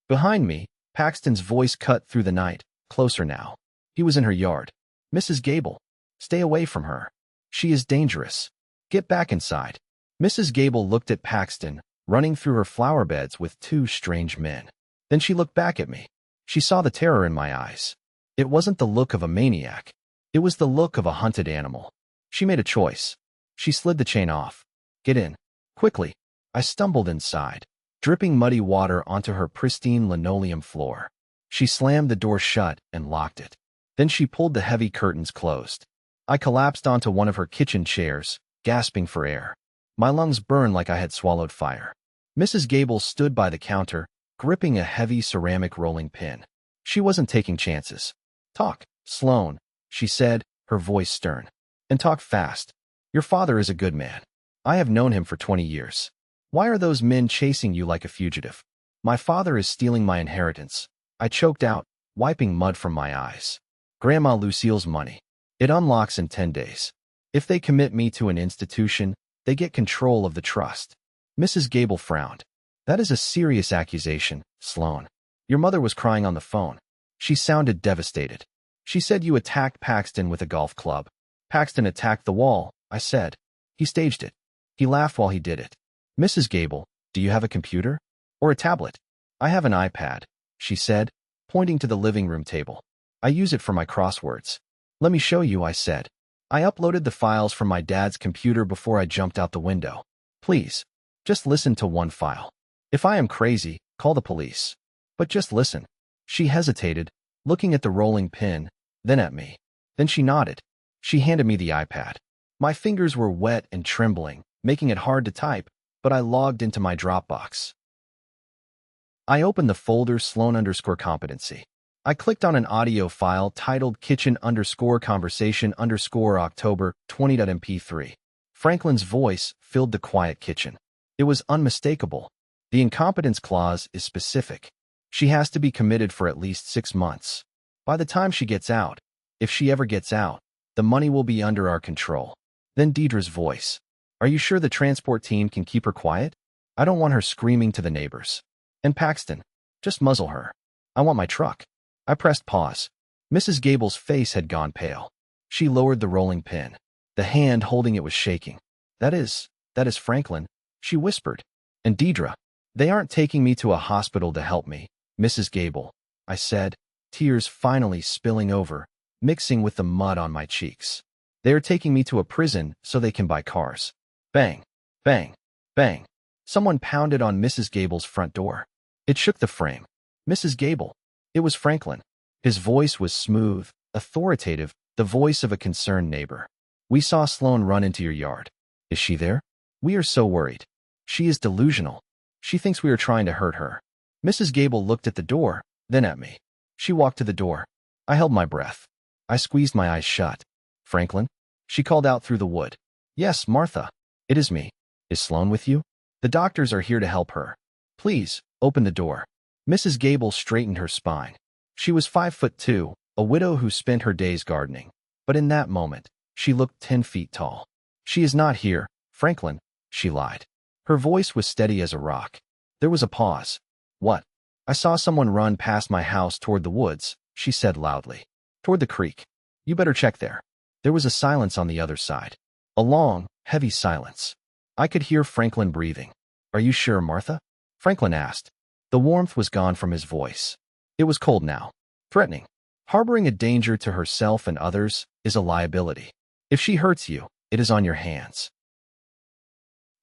Behind me, Paxton's voice cut through the night. "Closer now." He was in her yard. "Mrs. Gable, stay away from her. She is dangerous. Get back inside." Mrs. Gable looked at Paxton, running through her flower beds with 2 strange men. Then she looked back at me. She saw the terror in my eyes. It wasn't the look of a maniac. It was the look of a hunted animal. She made a choice. She slid the chain off. "Get in. Quickly." I stumbled inside, dripping muddy water onto her pristine linoleum floor. She slammed the door shut and locked it. Then she pulled the heavy curtains closed. I collapsed onto one of her kitchen chairs, gasping for air. My lungs burned like I had swallowed fire. Mrs. Gable stood by the counter, gripping a heavy ceramic rolling pin. She wasn't taking chances. "Talk, Sloan," she said, her voice stern. "And talk fast. Your father is a good man. I have known him for 20 years. Why are those men chasing you like a fugitive?" "My father is stealing my inheritance," I choked out, wiping mud from my eyes. "Grandma Lucille's money. It unlocks in 10 days. If they commit me to an institution, they get control of the trust." Mrs. Gable frowned. "That is a serious accusation, Sloan. Your mother was crying on the phone. She sounded devastated. She said you attacked Paxton with a golf club." "Paxton attacked the wall," I said. "He staged it. He laughed while he did it." "Mrs. Gable, do you have a computer? Or a tablet?" "I have an iPad," she said, pointing to the living room table. "I use it for my crosswords." "Let me show you," I said. I uploaded the files from my dad's computer before I jumped out the window. "Please, just listen to one file. If I am crazy, call the police. But just listen." She hesitated, looking at the rolling pin, then at me. Then she nodded. She handed me the iPad. My fingers were wet and trembling, making it hard to type, but I logged into my Dropbox. I opened the folder Sloan_competency. I clicked on an audio file titled kitchen_conversation_October 20.mp3. Franklin's voice filled the quiet kitchen. It was unmistakable. The incompetence clause is specific. She has to be committed for at least 6 months. By the time she gets out, if she ever gets out, the money will be under our control. Then Deidre's voice. "Are you sure the transport team can keep her quiet? I don't want her screaming to the neighbors. And Paxton, just muzzle her. I want my truck." I pressed pause. Mrs. Gable's face had gone pale. She lowered the rolling pin. The hand holding it was shaking. That is Franklin," she whispered. "And Deidre. They aren't taking me to a hospital to help me, Mrs. Gable," I said, tears finally spilling over, mixing with the mud on my cheeks. "They are taking me to a prison so they can buy cars." Bang, bang, bang. Someone pounded on Mrs. Gable's front door. It shook the frame. "Mrs. Gable." It was Franklin. His voice was smooth, authoritative, the voice of a concerned neighbor. "We saw Sloan run into your yard. Is she there? We are so worried. She is delusional. She thinks we are trying to hurt her." Mrs. Gable looked at the door, then at me. She walked to the door. I held my breath. I squeezed my eyes shut. "Franklin?" She called out through the wood. "Yes, Martha. It is me. Is Sloan with you? The doctors are here to help her. Please, open the door." Mrs. Gable straightened her spine. She was 5'2", a widow who spent her days gardening. But in that moment, she looked 10 feet tall. "She is not here, Franklin," she lied. Her voice was steady as a rock. There was a pause. "What?" "I saw someone run past my house toward the woods," she said loudly. "Toward the creek. You better check there." There was a silence on the other side. A long, heavy silence. I could hear Franklin breathing. "Are you sure, Martha?" Franklin asked. The warmth was gone from his voice. It was cold now. Threatening. Harboring a danger to herself and others is a liability. If she hurts you, it is on your hands.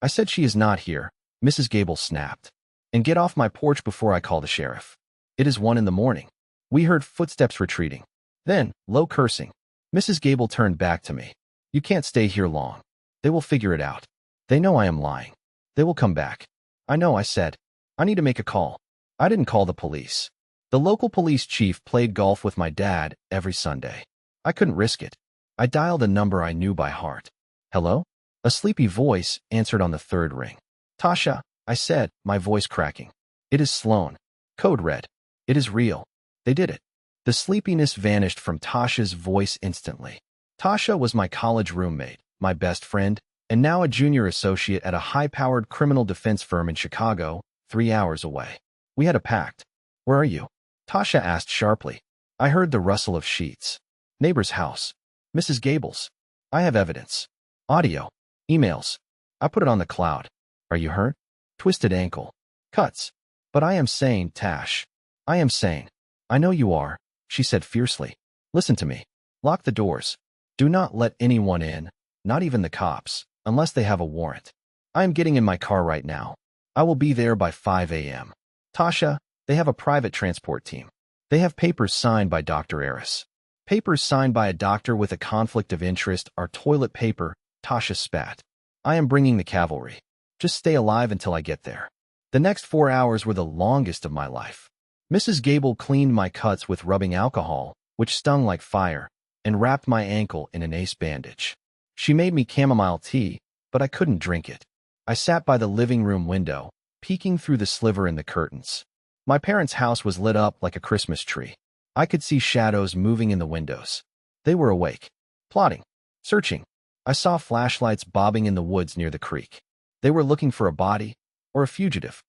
"I said she is not here," Mrs. Gable snapped. "And get off my porch before I call the sheriff. It is 1 a.m. We heard footsteps retreating. Then, low cursing. Mrs. Gable turned back to me. "You can't stay here long. They will figure it out. They know I am lying. They will come back. I know, I said. I need to make a call. I didn't call the police. The local police chief played golf with my dad every Sunday. I couldn't risk it. I dialed a number I knew by heart. Hello? A sleepy voice answered on the third ring. Tasha, I said, my voice cracking. It is Sloan. Code red. It is real. They did it. The sleepiness vanished from Tasha's voice instantly. Tasha was my college roommate, my best friend, and now a junior associate at a high-powered criminal defense firm in Chicago, 3 hours away. We had a pact. Where are you? Tasha asked sharply. I heard the rustle of sheets. Neighbor's house. Mrs. Gable's. I have evidence. Audio. Emails. I put it on the cloud. Are you hurt? Twisted ankle. Cuts. But I am sane, Tash. I am sane. I know you are, she said fiercely. Listen to me. Lock the doors. Do not let anyone in, not even the cops, unless they have a warrant. I am getting in my car right now. I will be there by 5 a.m. Tasha, they have a private transport team. They have papers signed by Dr. Eris. Papers signed by a doctor with a conflict of interest are toilet paper, Tasha spat. I am bringing the cavalry. Just stay alive until I get there. The next 4 hours were the longest of my life. Mrs. Gable cleaned my cuts with rubbing alcohol, which stung like fire, and wrapped my ankle in an ace bandage. She made me chamomile tea, but I couldn't drink it. I sat by the living room window, peeking through the sliver in the curtains. My parents' house was lit up like a Christmas tree. I could see shadows moving in the windows. They were awake, plotting, searching. I saw flashlights bobbing in the woods near the creek. They were looking for a body or a fugitive.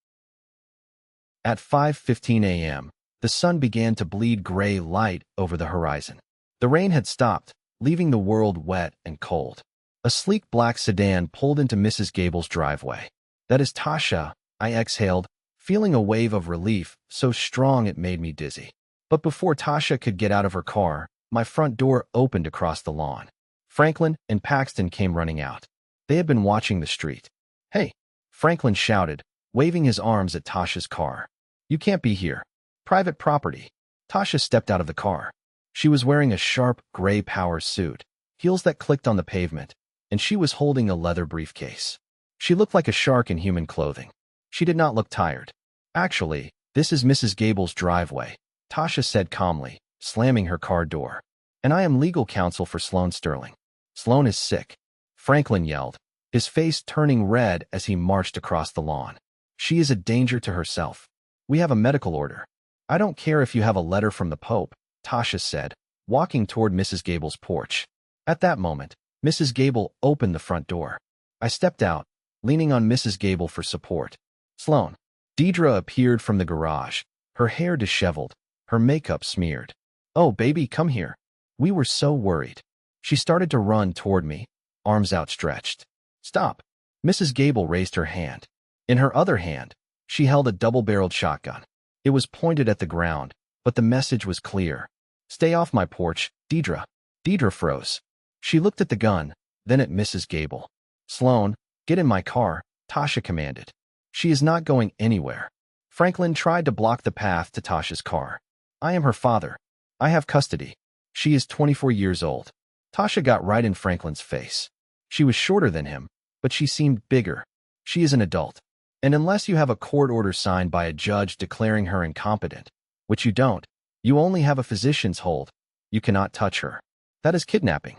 At 5:15 a.m., the sun began to bleed gray light over the horizon. The rain had stopped, leaving the world wet and cold. A sleek black sedan pulled into Mrs. Gable's driveway. That is Tasha, I exhaled, feeling a wave of relief so strong it made me dizzy. But before Tasha could get out of her car, my front door opened across the lawn. Franklin and Paxton came running out. They had been watching the street. Hey, Franklin shouted, waving his arms at Tasha's car. You can't be here. Private property. Tasha stepped out of the car. She was wearing a sharp, gray power suit, heels that clicked on the pavement, and she was holding a leather briefcase. She looked like a shark in human clothing. She did not look tired. Actually, this is Mrs. Gable's driveway, Tasha said calmly, slamming her car door. And I am legal counsel for Sloan Sterling. Sloan is sick, Franklin yelled, his face turning red as he marched across the lawn. She is a danger to herself. We have a medical order. I don't care if you have a letter from the Pope, Tasha said, walking toward Mrs. Gable's porch. At that moment, Mrs. Gable opened the front door. I stepped out, leaning on Mrs. Gable for support. Sloan. Deidre appeared from the garage, her hair disheveled, her makeup smeared. Oh, baby, come here. We were so worried. She started to run toward me, arms outstretched. Stop. Mrs. Gable raised her hand. In her other hand, she held a double-barreled shotgun. It was pointed at the ground, but the message was clear. Stay off my porch, Deidre. Deidre froze. She looked at the gun, then at Mrs. Gable. Sloan, get in my car, Tasha commanded. She is not going anywhere. Franklin tried to block the path to Tasha's car. I am her father. I have custody. She is 24 years old. Tasha got right in Franklin's face. She was shorter than him, but she seemed bigger. She is an adult. And unless you have a court order signed by a judge declaring her incompetent, which you don't, you only have a physician's hold. You cannot touch her. That is kidnapping.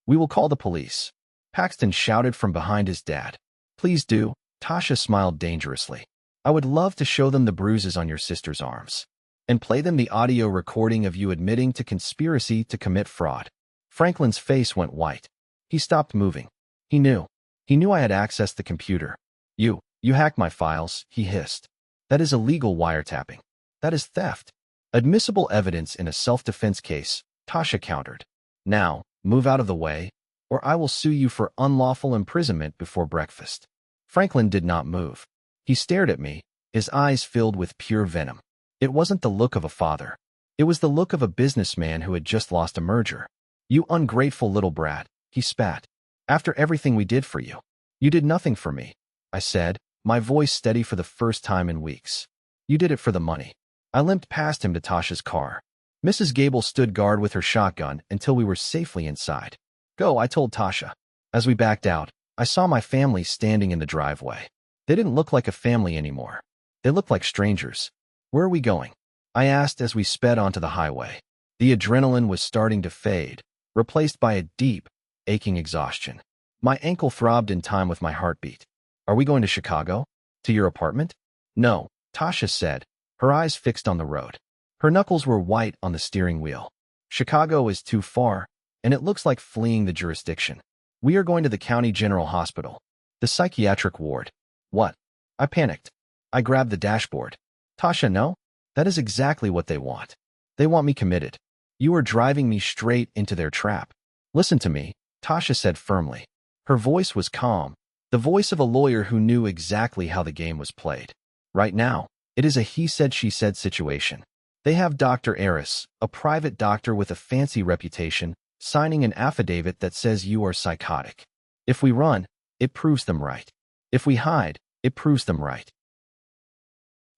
We will call the police. Paxton shouted from behind his dad. Please do. Tasha smiled dangerously. I would love to show them the bruises on your sister's arms. And play them the audio recording of you admitting to conspiracy to commit fraud. Franklin's face went white. He stopped moving. He knew. He knew I had accessed the computer. You hacked my files, he hissed. That is illegal wiretapping. That is theft. Admissible evidence in a self-defense case, Tasha countered. Now, move out of the way, or I will sue you for unlawful imprisonment before breakfast. Franklin did not move. He stared at me, his eyes filled with pure venom. It wasn't the look of a father. It was the look of a businessman who had just lost a merger. You ungrateful little brat, he spat. After everything we did for you. You did nothing for me, I said, my voice steady for the first time in weeks. You did it for the money. I limped past him to Tasha's car. Mrs. Gable stood guard with her shotgun until we were safely inside. Go, I told Tasha. As we backed out, I saw my family standing in the driveway. They didn't look like a family anymore. They looked like strangers. Where are we going? I asked as we sped onto the highway. The adrenaline was starting to fade, replaced by a deep, aching exhaustion. My ankle throbbed in time with my heartbeat. Are we going to Chicago? To your apartment? No, Tasha said, her eyes fixed on the road. Her knuckles were white on the steering wheel. Chicago is too far, and it looks like fleeing the jurisdiction. We are going to the County General Hospital, the psychiatric ward. What? I panicked. I grabbed the dashboard. Tasha, no? That is exactly what they want. They want me committed. You are driving me straight into their trap. Listen to me, Tasha said firmly. Her voice was calm, the voice of a lawyer who knew exactly how the game was played. Right now, it is a he said she said situation. They have Dr. Eris, a private doctor with a fancy reputation, signing an affidavit that says you are psychotic. If we run, it proves them right. If we hide, it proves them right.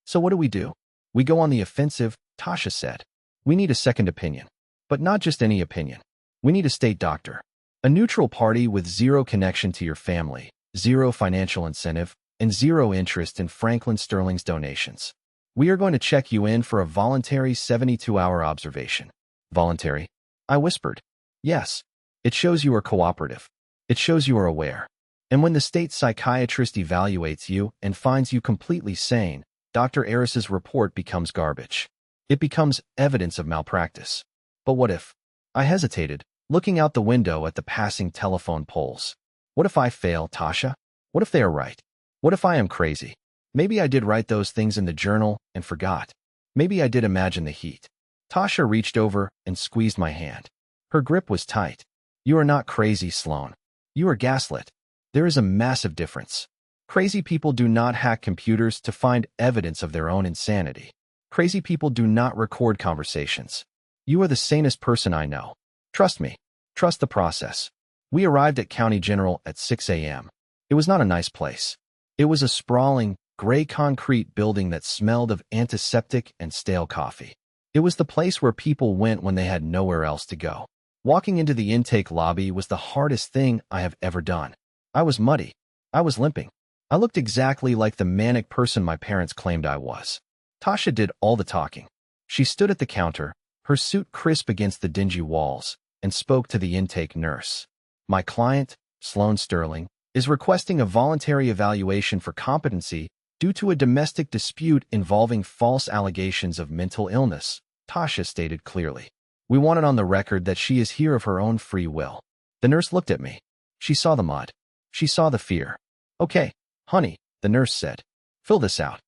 So what do? We go on the offensive, Tasha said. We need a second opinion. But not just any opinion. We need a state doctor. A neutral party with zero connection to your family, zero financial incentive, and zero interest in Franklin Sterling's donations. We are going to check you in for a voluntary 72-hour observation. Voluntary? I whispered. Yes. It shows you are cooperative. It shows you are aware. And when the state psychiatrist evaluates you and finds you completely sane, Dr. Eris's report becomes garbage. It becomes evidence of malpractice. But what if? I hesitated, looking out the window at the passing telephone poles. What if I fail, Tasha? What if they are right? What if I am crazy? Maybe I did write those things in the journal and forgot. Maybe I did imagine the heat. Tasha reached over and squeezed my hand. Her grip was tight. You are not crazy, Sloan. You are gaslit. There is a massive difference. Crazy people do not hack computers to find evidence of their own insanity. Crazy people do not record conversations. You are the sanest person I know. Trust me. Trust the process. We arrived at County General at 6 a.m. It was not a nice place. It was a sprawling, gray concrete building that smelled of antiseptic and stale coffee. It was the place where people went when they had nowhere else to go. Walking into the intake lobby was the hardest thing I have ever done. I was muddy. I was limping. I looked exactly like the manic person my parents claimed I was. Tasha did all the talking. She stood at the counter, her suit crisp against the dingy walls, and spoke to the intake nurse. My client, Sloan Sterling, is requesting a voluntary evaluation for competency due to a domestic dispute involving false allegations of mental illness, Tasha stated clearly. We want it on the record that she is here of her own free will. The nurse looked at me. She saw the mud. She saw the fear. Okay, honey, the nurse said. Fill this out.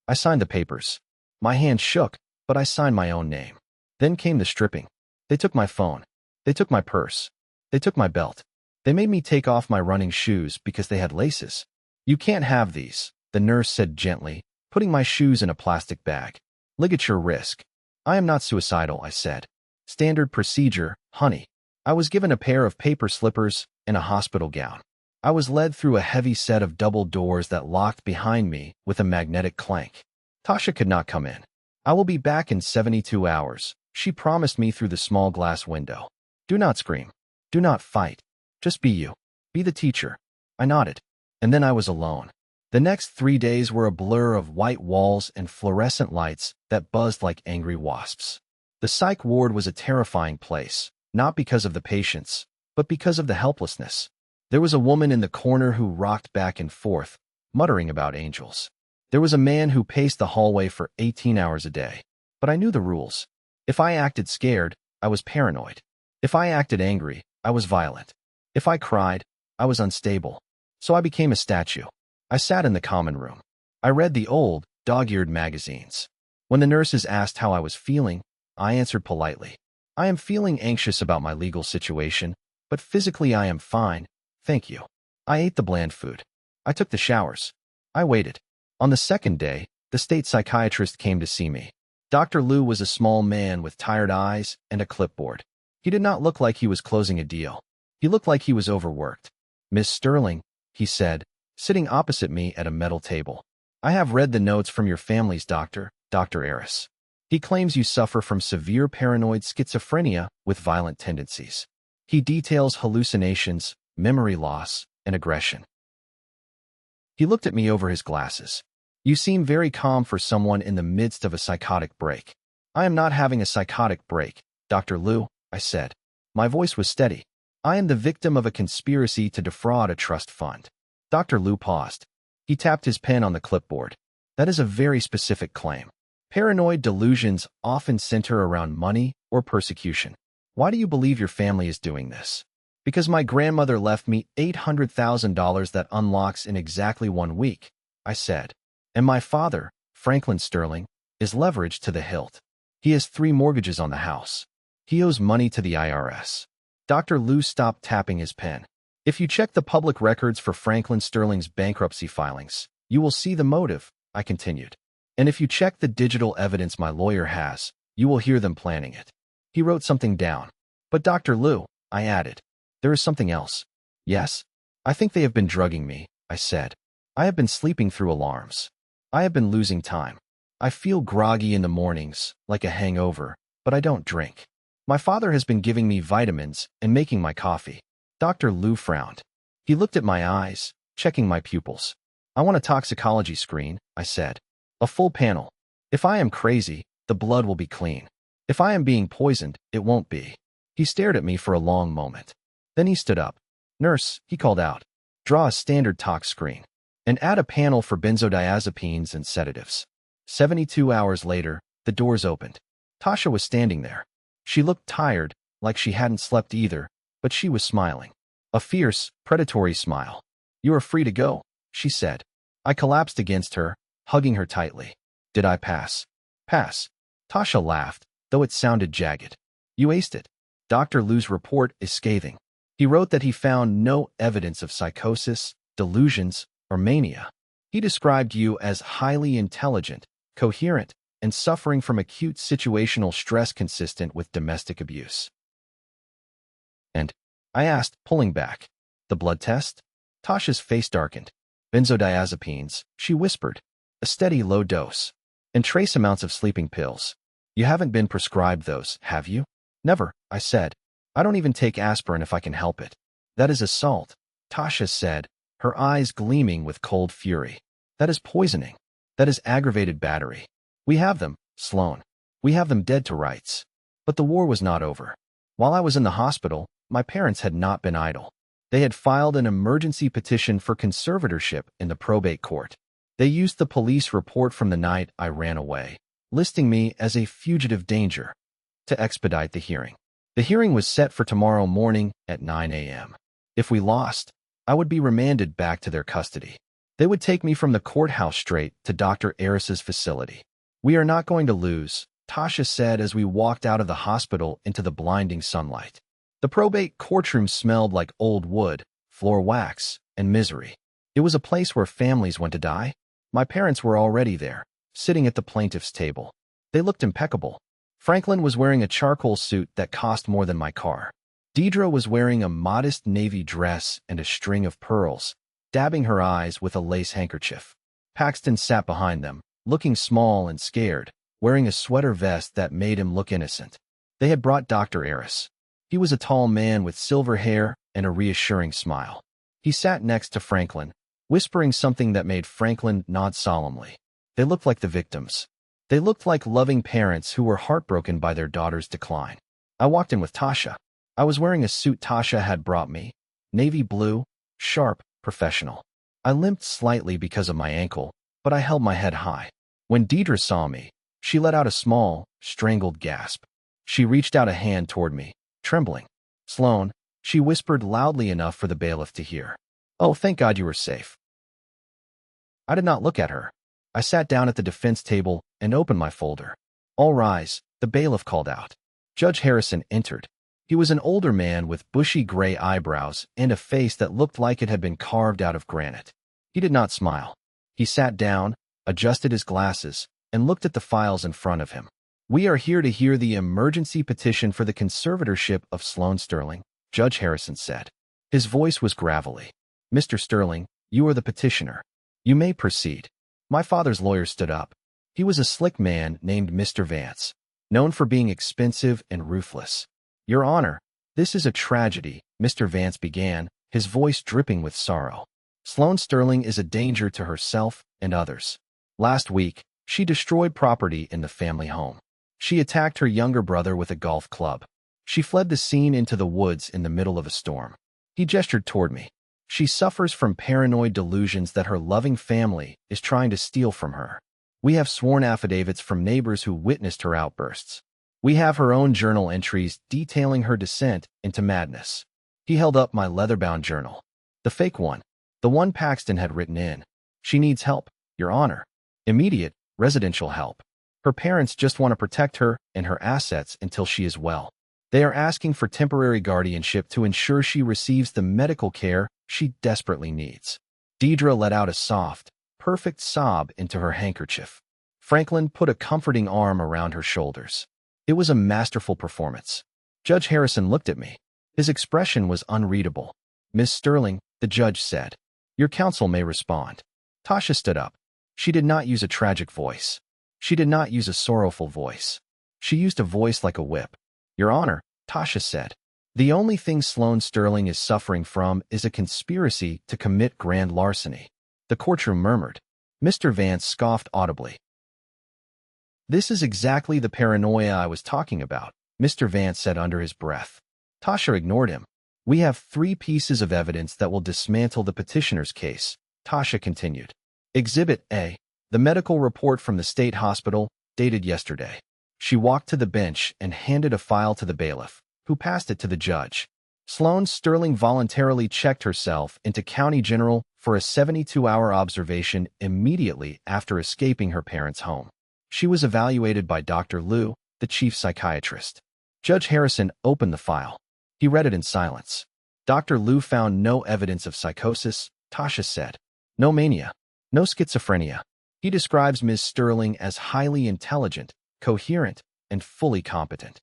I signed the papers. My hand shook, but I signed my own name. Then came the stripping. They took my phone. They took my purse. They took my belt. They made me take off my running shoes because they had laces. You can't have these, the nurse said gently, putting my shoes in a plastic bag. Ligature risk. I am not suicidal, I said. Standard procedure, honey. I was given a pair of paper slippers and a hospital gown. I was led through a heavy set of double doors that locked behind me with a magnetic clank. Tasha could not come in. I will be back in 72 hours, she promised me through the small glass window. Do not scream. Do not fight. Just be you. Be the teacher. I nodded. And then I was alone. The next 3 days were a blur of white walls and fluorescent lights that buzzed like angry wasps. The psych ward was a terrifying place, not because of the patients, but because of the helplessness. There was a woman in the corner who rocked back and forth, muttering about angels. There was a man who paced the hallway for 18 hours a day. But I knew the rules. If I acted scared, I was paranoid. If I acted angry, I was violent. If I cried, I was unstable. So I became a statue. I sat in the common room. I read the old, dog-eared magazines. When the nurses asked how I was feeling, I answered politely. I am feeling anxious about my legal situation, but physically I am fine, thank you. I ate the bland food. I took the showers. I waited. On the second day, the state psychiatrist came to see me. Dr. Liu was a small man with tired eyes and a clipboard. He did not look like he was closing a deal. He looked like he was overworked. Miss Sterling, he said, sitting opposite me at a metal table. I have read the notes from your family's doctor, Dr. Eris. He claims you suffer from severe paranoid schizophrenia with violent tendencies. He details hallucinations, memory loss, and aggression. He looked at me over his glasses. You seem very calm for someone in the midst of a psychotic break. I am not having a psychotic break, Dr. Liu, I said. My voice was steady. I am the victim of a conspiracy to defraud a trust fund. Dr. Liu paused. He tapped his pen on the clipboard. That is a very specific claim. Paranoid delusions often center around money or persecution. Why do you believe your family is doing this? Because my grandmother left me $800,000 that unlocks in exactly 1 week, I said. And my father, Franklin Sterling, is leveraged to the hilt. He has 3 mortgages on the house. He owes money to the IRS. Dr. Liu stopped tapping his pen. If you check the public records for Franklin Sterling's bankruptcy filings, you will see the motive, I continued. And if you check the digital evidence my lawyer has, you will hear them planning it. He wrote something down. But Dr. Liu, I added, there is something else. Yes? I think they have been drugging me, I said. I have been sleeping through alarms. I have been losing time. I feel groggy in the mornings, like a hangover, but I don't drink. My father has been giving me vitamins and making my coffee. Dr. Liu frowned. He looked at my eyes, checking my pupils. I want a toxicology screen, I said. A full panel. If I am crazy, the blood will be clean. If I am being poisoned, it won't be. He stared at me for a long moment. Then he stood up. Nurse, he called out. Draw a standard tox screen. And add a panel for benzodiazepines and sedatives. 72 hours later, the doors opened. Tasha was standing there. She looked tired, like she hadn't slept either, but she was smiling. A fierce, predatory smile. You are free to go, she said. I collapsed against her, hugging her tightly. Did I pass? Pass. Tasha laughed, though it sounded jagged. You aced it. Dr. Liu's report is scathing. He wrote that he found no evidence of psychosis, delusions, or mania. He described you as highly intelligent, coherent, and suffering from acute situational stress consistent with domestic abuse. And I asked, pulling back, the blood test? Tasha's face darkened. Benzodiazepines, she whispered. A steady low dose. And trace amounts of sleeping pills. You haven't been prescribed those, have you? Never, I said. I don't even take aspirin if I can help it. That is assault, Tasha said, her eyes gleaming with cold fury. That is poisoning. That is aggravated battery. We have them, Sloan. We have them dead to rights. But the war was not over. While I was in the hospital, my parents had not been idle. They had filed an emergency petition for conservatorship in the probate court. They used the police report from the night I ran away, listing me as a fugitive danger, to expedite the hearing. The hearing was set for tomorrow morning at 9 a.m. If we lost, I would be remanded back to their custody. They would take me from the courthouse straight to Dr. Eris's facility. We are not going to lose, Tasha said as we walked out of the hospital into the blinding sunlight. The probate courtroom smelled like old wood, floor wax, and misery. It was a place where families went to die. My parents were already there, sitting at the plaintiff's table. They looked impeccable. Franklin was wearing a charcoal suit that cost more than my car. Deidre was wearing a modest navy dress and a string of pearls, dabbing her eyes with a lace handkerchief. Paxton sat behind them, looking small and scared, wearing a sweater vest that made him look innocent. They had brought Dr. Eris. He was a tall man with silver hair and a reassuring smile. He sat next to Franklin, whispering something that made Franklin nod solemnly. They looked like the victims. They looked like loving parents who were heartbroken by their daughter's decline. I walked in with Tasha. I was wearing a suit Tasha had brought me, navy blue, sharp, professional. I limped slightly because of my ankle, but I held my head high. When Deidre saw me, she let out a small, strangled gasp. She reached out a hand toward me, trembling. Sloan, she whispered loudly enough for the bailiff to hear. Oh, thank God you were safe. I did not look at her. I sat down at the defense table and opened my folder. All rise, the bailiff called out. Judge Harrison entered. He was an older man with bushy gray eyebrows and a face that looked like it had been carved out of granite. He did not smile. He sat down, adjusted his glasses, and looked at the files in front of him. We are here to hear the emergency petition for the conservatorship of Sloan Sterling, Judge Harrison said. His voice was gravelly. Mr. Sterling, you are the petitioner. You may proceed. My father's lawyer stood up. He was a slick man named Mr. Vance, known for being expensive and ruthless. Your Honor, This is a tragedy, Mr. Vance began, his voice dripping with sorrow. Sloane Sterling is a danger to herself and others. Last week, she destroyed property in the family home. She attacked her younger brother with a golf club. She fled the scene into the woods in the middle of a storm. He gestured toward me. She suffers from paranoid delusions that her loving family is trying to steal from her. We have sworn affidavits from neighbors who witnessed her outbursts. We have her own journal entries detailing her descent into madness. He held up my leather-bound journal. The fake one. The one Paxton had written in. She needs help, Your Honor. Immediate, residential help. Her parents just want to protect her and her assets until she is well. They are asking for temporary guardianship to ensure she receives the medical care she desperately needs. Deidre let out a soft, perfect sob into her handkerchief. Franklin put a comforting arm around her shoulders. It was a masterful performance. Judge Harrison looked at me. His expression was unreadable. Miss Sterling, the judge said, your counsel may respond. Tasha stood up. She did not use a tragic voice. She did not use a sorrowful voice. She used a voice like a whip. Your Honor, Tasha said, the only thing Sloane Sterling is suffering from is a conspiracy to commit grand larceny. The courtroom murmured. Mr. Vance scoffed audibly. This is exactly the paranoia I was talking about, Mr. Vance said under his breath. Tasha ignored him. We have 3 pieces of evidence that will dismantle the petitioner's case, Tasha continued. Exhibit A, the medical report from the state hospital, dated yesterday. She walked to the bench and handed a file to the bailiff, who passed it to the judge. Sloane Sterling voluntarily checked herself into County General for a 72-hour observation immediately after escaping her parents' home. She was evaluated by Dr. Liu, the chief psychiatrist. Judge Harrison opened the file. He read it in silence. Dr. Liu found no evidence of psychosis, Tasha said. No mania. No schizophrenia. He describes Ms. Sterling as highly intelligent, coherent, and fully competent.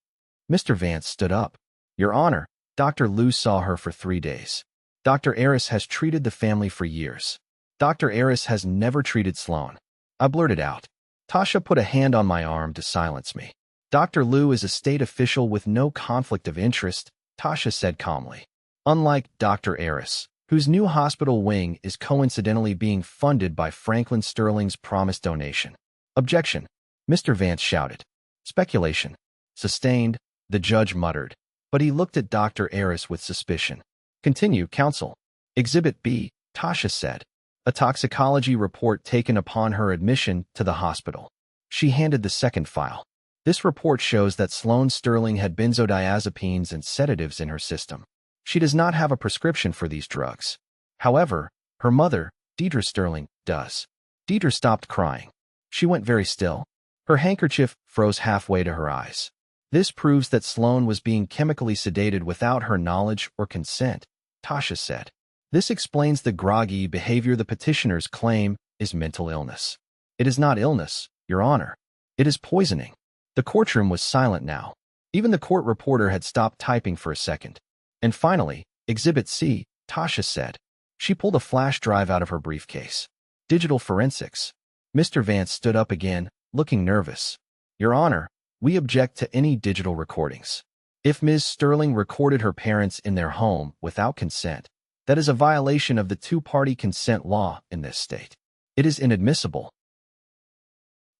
Mr. Vance stood up. Your Honor, Dr. Liu saw her for 3 days. Dr. Aris has treated the family for years. Dr. Aris has never treated Sloane. I blurted out. Tasha put a hand on my arm to silence me. Dr. Liu is a state official with no conflict of interest, Tasha said calmly. Unlike Dr. Aris, whose new hospital wing is coincidentally being funded by Franklin Sterling's promised donation. Objection, Mr. Vance shouted. Speculation. Sustained, the judge muttered, but he looked at Dr. Aris with suspicion. Continue, counsel. Exhibit B, Tasha said. A toxicology report taken upon her admission to the hospital. She handed the second file. This report shows that Sloane Sterling had benzodiazepines and sedatives in her system. She does not have a prescription for these drugs. However, her mother, Deidre Sterling, does. Deidre stopped crying. She went very still. Her handkerchief froze halfway to her eyes. This proves that Sloane was being chemically sedated without her knowledge or consent, Tasha said. This explains the groggy behavior the petitioners claim is mental illness. It is not illness, Your Honor. It is poisoning. The courtroom was silent now. Even the court reporter had stopped typing for a second. And finally, Exhibit C, Tasha said. She pulled a flash drive out of her briefcase. Digital forensics. Mr. Vance stood up again, looking nervous. Your Honor, we object to any digital recordings. If Ms. Sterling recorded her parents in their home without consent, that is a violation of the two-party consent law in this state. It is inadmissible.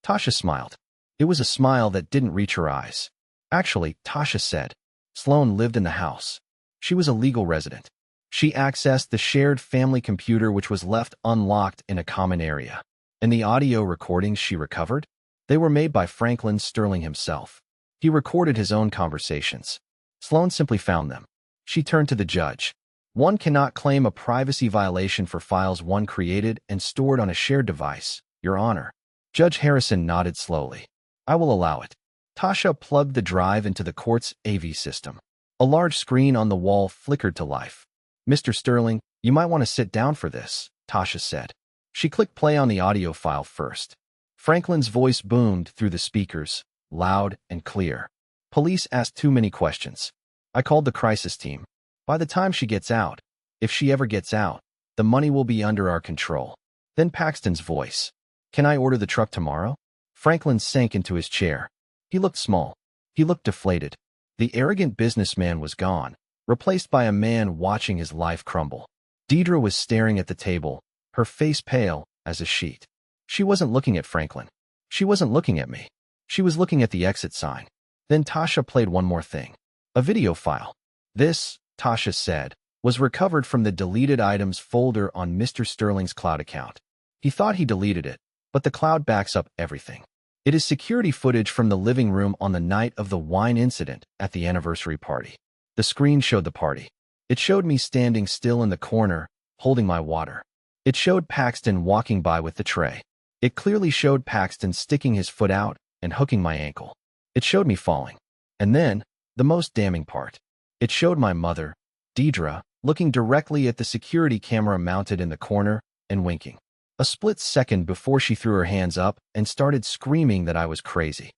Tasha smiled. It was a smile that didn't reach her eyes. Actually, Tasha said, Sloane lived in the house. She was a legal resident. She accessed the shared family computer which was left unlocked in a common area. And the audio recordings she recovered? They were made by Franklin Sterling himself. He recorded his own conversations. Sloane simply found them. She turned to the judge. One cannot claim a privacy violation for files one created and stored on a shared device, Your Honor. Judge Harrison nodded slowly. I will allow it. Tasha plugged the drive into the court's AV system. A large screen on the wall flickered to life. Mr. Sterling, you might want to sit down for this, Tasha said. She clicked play on the audio file first. Franklin's voice boomed through the speakers, loud and clear. Police asked too many questions. I called the crisis team. By the time she gets out, if she ever gets out, the money will be under our control. Then Paxton's voice. Can I order the truck tomorrow? Franklin sank into his chair. He looked small. He looked deflated. The arrogant businessman was gone, replaced by a man watching his life crumble. Deidre was staring at the table, her face pale as a sheet. She wasn't looking at Franklin. She wasn't looking at me. She was looking at the exit sign. Then Tasha played one more thing. A video file. This, Tasha said, was recovered from the deleted items folder on Mr. Sterling's cloud account. He thought he deleted it, but the cloud backs up everything. It is security footage from the living room on the night of the wine incident at the anniversary party. The screen showed the party. It showed me standing still in the corner, holding my water. It showed Paxton walking by with the tray. It clearly showed Paxton sticking his foot out and hooking my ankle. It showed me falling. And then, the most damning part, it showed my mother, Deidre, looking directly at the security camera mounted in the corner and winking. A split second before she threw her hands up and started screaming that I was crazy.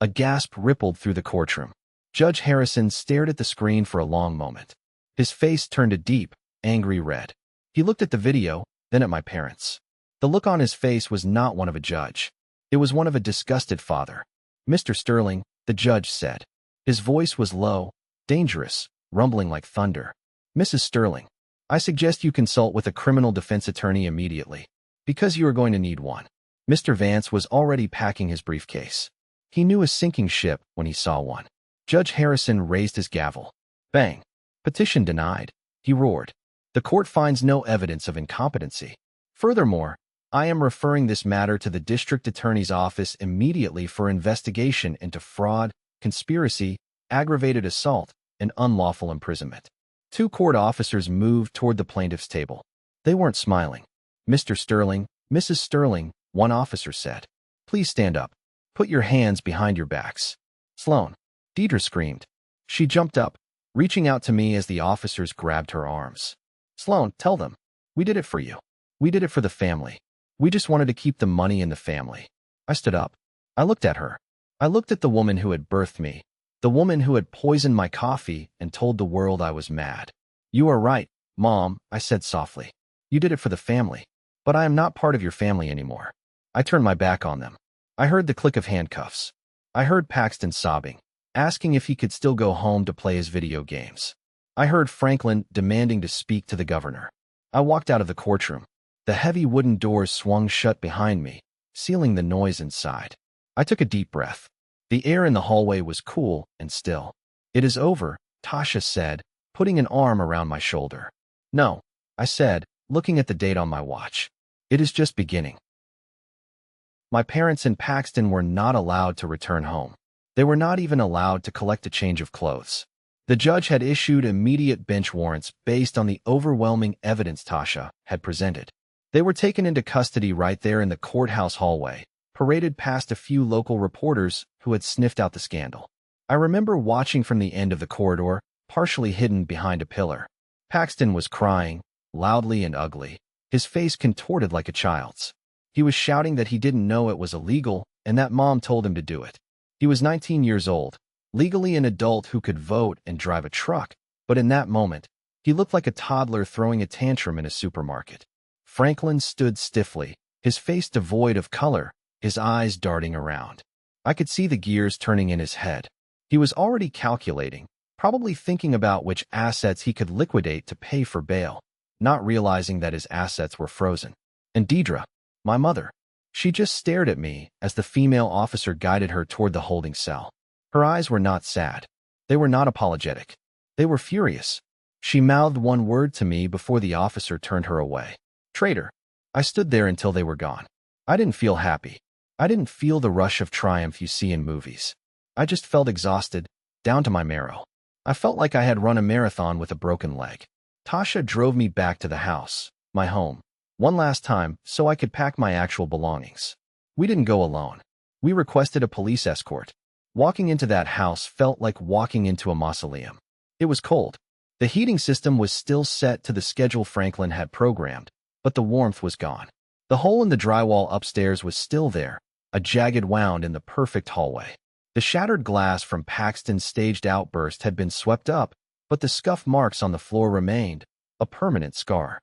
A gasp rippled through the courtroom. Judge Harrison stared at the screen for a long moment. His face turned a deep, angry red. He looked at the video, then at my parents. The look on his face was not one of a judge. It was one of a disgusted father. "Mr. Sterling," the judge said. His voice was low, dangerous, rumbling like thunder. "Mrs. Sterling, I suggest you consult with a criminal defense attorney immediately, because you are going to need one." Mr. Vance was already packing his briefcase. He knew a sinking ship when he saw one. Judge Harrison raised his gavel. Bang. "Petition denied," he roared. "The court finds no evidence of incompetency. Furthermore, I am referring this matter to the district attorney's office immediately for investigation into fraud, conspiracy, aggravated assault, and unlawful imprisonment." Two court officers moved toward the plaintiff's table. They weren't smiling. "Mr. Sterling, Mrs. Sterling," one officer said. "Please stand up. Put your hands behind your backs." "Sloan," Deidre screamed. She jumped up, reaching out to me as the officers grabbed her arms. "Sloan, tell them. We did it for you. We did it for the family. We just wanted to keep the money in the family." I stood up. I looked at her. I looked at the woman who had birthed me, the woman who had poisoned my coffee and told the world I was mad. "You are right, Mom," I said softly. "You did it for the family. But I am not part of your family anymore." I turned my back on them. I heard the click of handcuffs. I heard Paxton sobbing, asking if he could still go home to play his video games. I heard Franklin demanding to speak to the governor. I walked out of the courtroom. The heavy wooden doors swung shut behind me, sealing the noise inside. I took a deep breath. The air in the hallway was cool and still. "It is over," Tasha said, putting an arm around my shoulder. "No," I said, looking at the date on my watch. "It is just beginning." My parents and Paxton were not allowed to return home. They were not even allowed to collect a change of clothes. The judge had issued immediate bench warrants based on the overwhelming evidence Tasha had presented. They were taken into custody right there in the courthouse hallway, paraded past a few local reporters who had sniffed out the scandal. I remember watching from the end of the corridor, partially hidden behind a pillar. Paxton was crying, loudly and ugly, his face contorted like a child's. He was shouting that he didn't know it was illegal and that Mom told him to do it. He was 19 years old, legally an adult who could vote and drive a truck, but in that moment, he looked like a toddler throwing a tantrum in a supermarket. Franklin stood stiffly, his face devoid of color, his eyes darting around. I could see the gears turning in his head. He was already calculating, probably thinking about which assets he could liquidate to pay for bail, not realizing that his assets were frozen. And Deidre, my mother, she just stared at me as the female officer guided her toward the holding cell. Her eyes were not sad. They were not apologetic. They were furious. She mouthed one word to me before the officer turned her away. "Traitor." I stood there until they were gone. I didn't feel happy. I didn't feel the rush of triumph you see in movies. I just felt exhausted, down to my marrow. I felt like I had run a marathon with a broken leg. Tasha drove me back to the house, my home, one last time so I could pack my actual belongings. We didn't go alone. We requested a police escort. Walking into that house felt like walking into a mausoleum. It was cold. The heating system was still set to the schedule Franklin had programmed, but the warmth was gone. The hole in the drywall upstairs was still there, a jagged wound in the perfect hallway. The shattered glass from Paxton's staged outburst had been swept up, but the scuff marks on the floor remained, a permanent scar.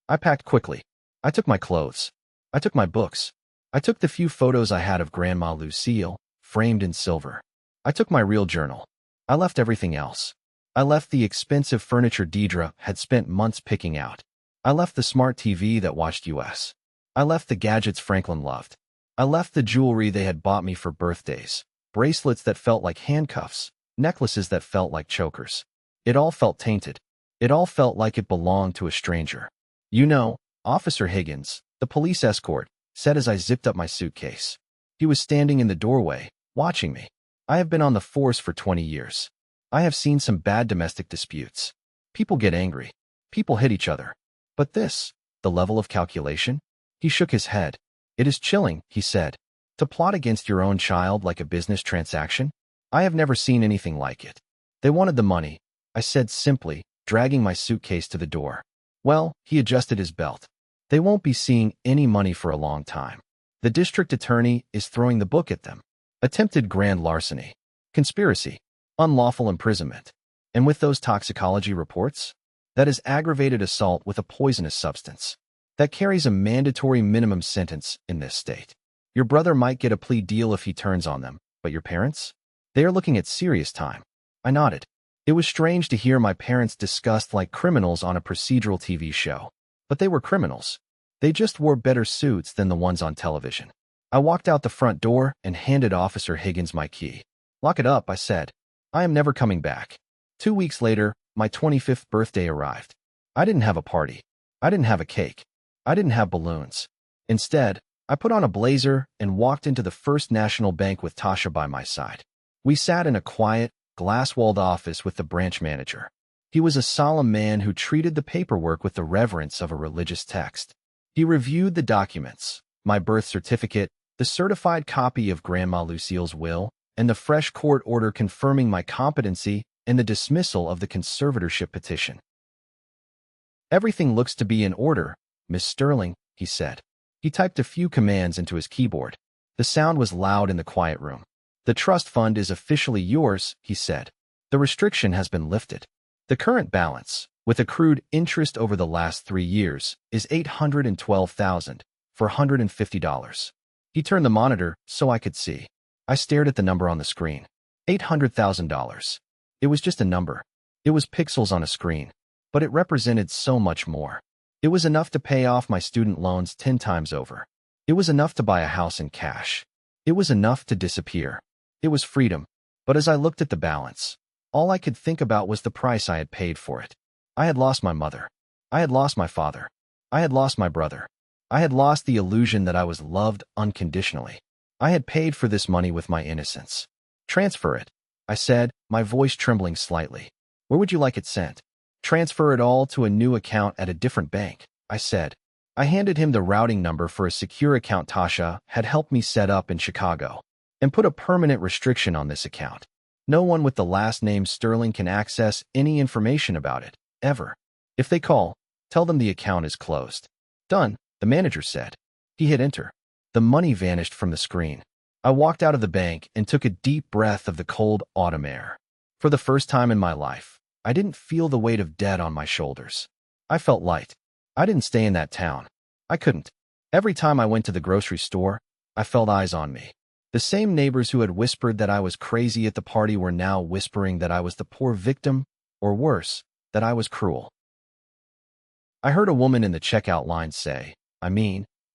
I packed quickly. I took my clothes. I took my books. I took the few photos I had of Grandma Lucille, framed in silver. I took my real journal. I left everything else. I left the expensive furniture Deidre had spent months picking out. I left the smart TV that watched US. I left the gadgets Franklin loved. I left the jewelry they had bought me for birthdays, bracelets that felt like handcuffs, necklaces that felt like chokers. It all felt tainted. It all felt like it belonged to a stranger. You know, Officer Higgins, the police escort, said as I zipped up my suitcase. He was standing in the doorway, watching me. I have been on the force for 20 years. I have seen some bad domestic disputes. People get angry. People hit each other. But this, the level of calculation? He shook his head. It is chilling, he said. To plot against your own child like a business transaction? I have never seen anything like it. They wanted the money, I said simply, dragging my suitcase to the door. Well, he adjusted his belt. They won't be seeing any money for a long time. The district attorney is throwing the book at them. Attempted grand larceny. Conspiracy. Unlawful imprisonment. And with those toxicology reports? That is aggravated assault with a poisonous substance. That carries a mandatory minimum sentence in this state. Your brother might get a plea deal if he turns on them, but your parents? They are looking at serious time. I nodded. It was strange to hear my parents discussed like criminals on a procedural TV show. But they were criminals. They just wore better suits than the ones on television. I walked out the front door and handed Officer Higgins my key. Lock it up, I said. I am never coming back. 2 weeks later, my 25th birthday arrived. I didn't have a party. I didn't have a cake. I didn't have balloons. Instead, I put on a blazer and walked into the First National Bank with Tasha by my side. We sat in a quiet, glass-walled office with the branch manager. He was a solemn man who treated the paperwork with the reverence of a religious text. He reviewed the documents, my birth certificate, the certified copy of Grandma Lucille's will, and the fresh court order confirming my competency and the dismissal of the conservatorship petition. Everything looks to be in order, Miss Sterling, he said. He typed a few commands into his keyboard. The sound was loud in the quiet room. The trust fund is officially yours, he said. The restriction has been lifted. The current balance, with accrued interest over the last 3 years, is $812,450. He turned the monitor so I could see. I stared at the number on the screen. $800,000. It was just a number. It was pixels on a screen. But it represented so much more. It was enough to pay off my student loans 10 times over. It was enough to buy a house in cash. It was enough to disappear. It was freedom. But as I looked at the balance, all I could think about was the price I had paid for it. I had lost my mother. I had lost my father. I had lost my brother. I had lost the illusion that I was loved unconditionally. I had paid for this money with my innocence. Transfer it, I said, my voice trembling slightly. Where would you like it sent? Transfer it all to a new account at a different bank, I said. I handed him the routing number for a secure account Tasha had helped me set up in Chicago, and put a permanent restriction on this account. No one with the last name Sterling can access any information about it, ever. If they call, tell them the account is closed. Done, the manager said. He hit enter. The money vanished from the screen. I walked out of the bank and took a deep breath of the cold autumn air. For the first time in my life, I didn't feel the weight of debt on my shoulders. I felt light. I didn't stay in that town. I couldn't. Every time I went to the grocery store, I felt eyes on me. The same neighbors who had whispered that I was crazy at the party were now whispering that I was the poor victim, or worse, that I was cruel. I heard a woman in the checkout line say,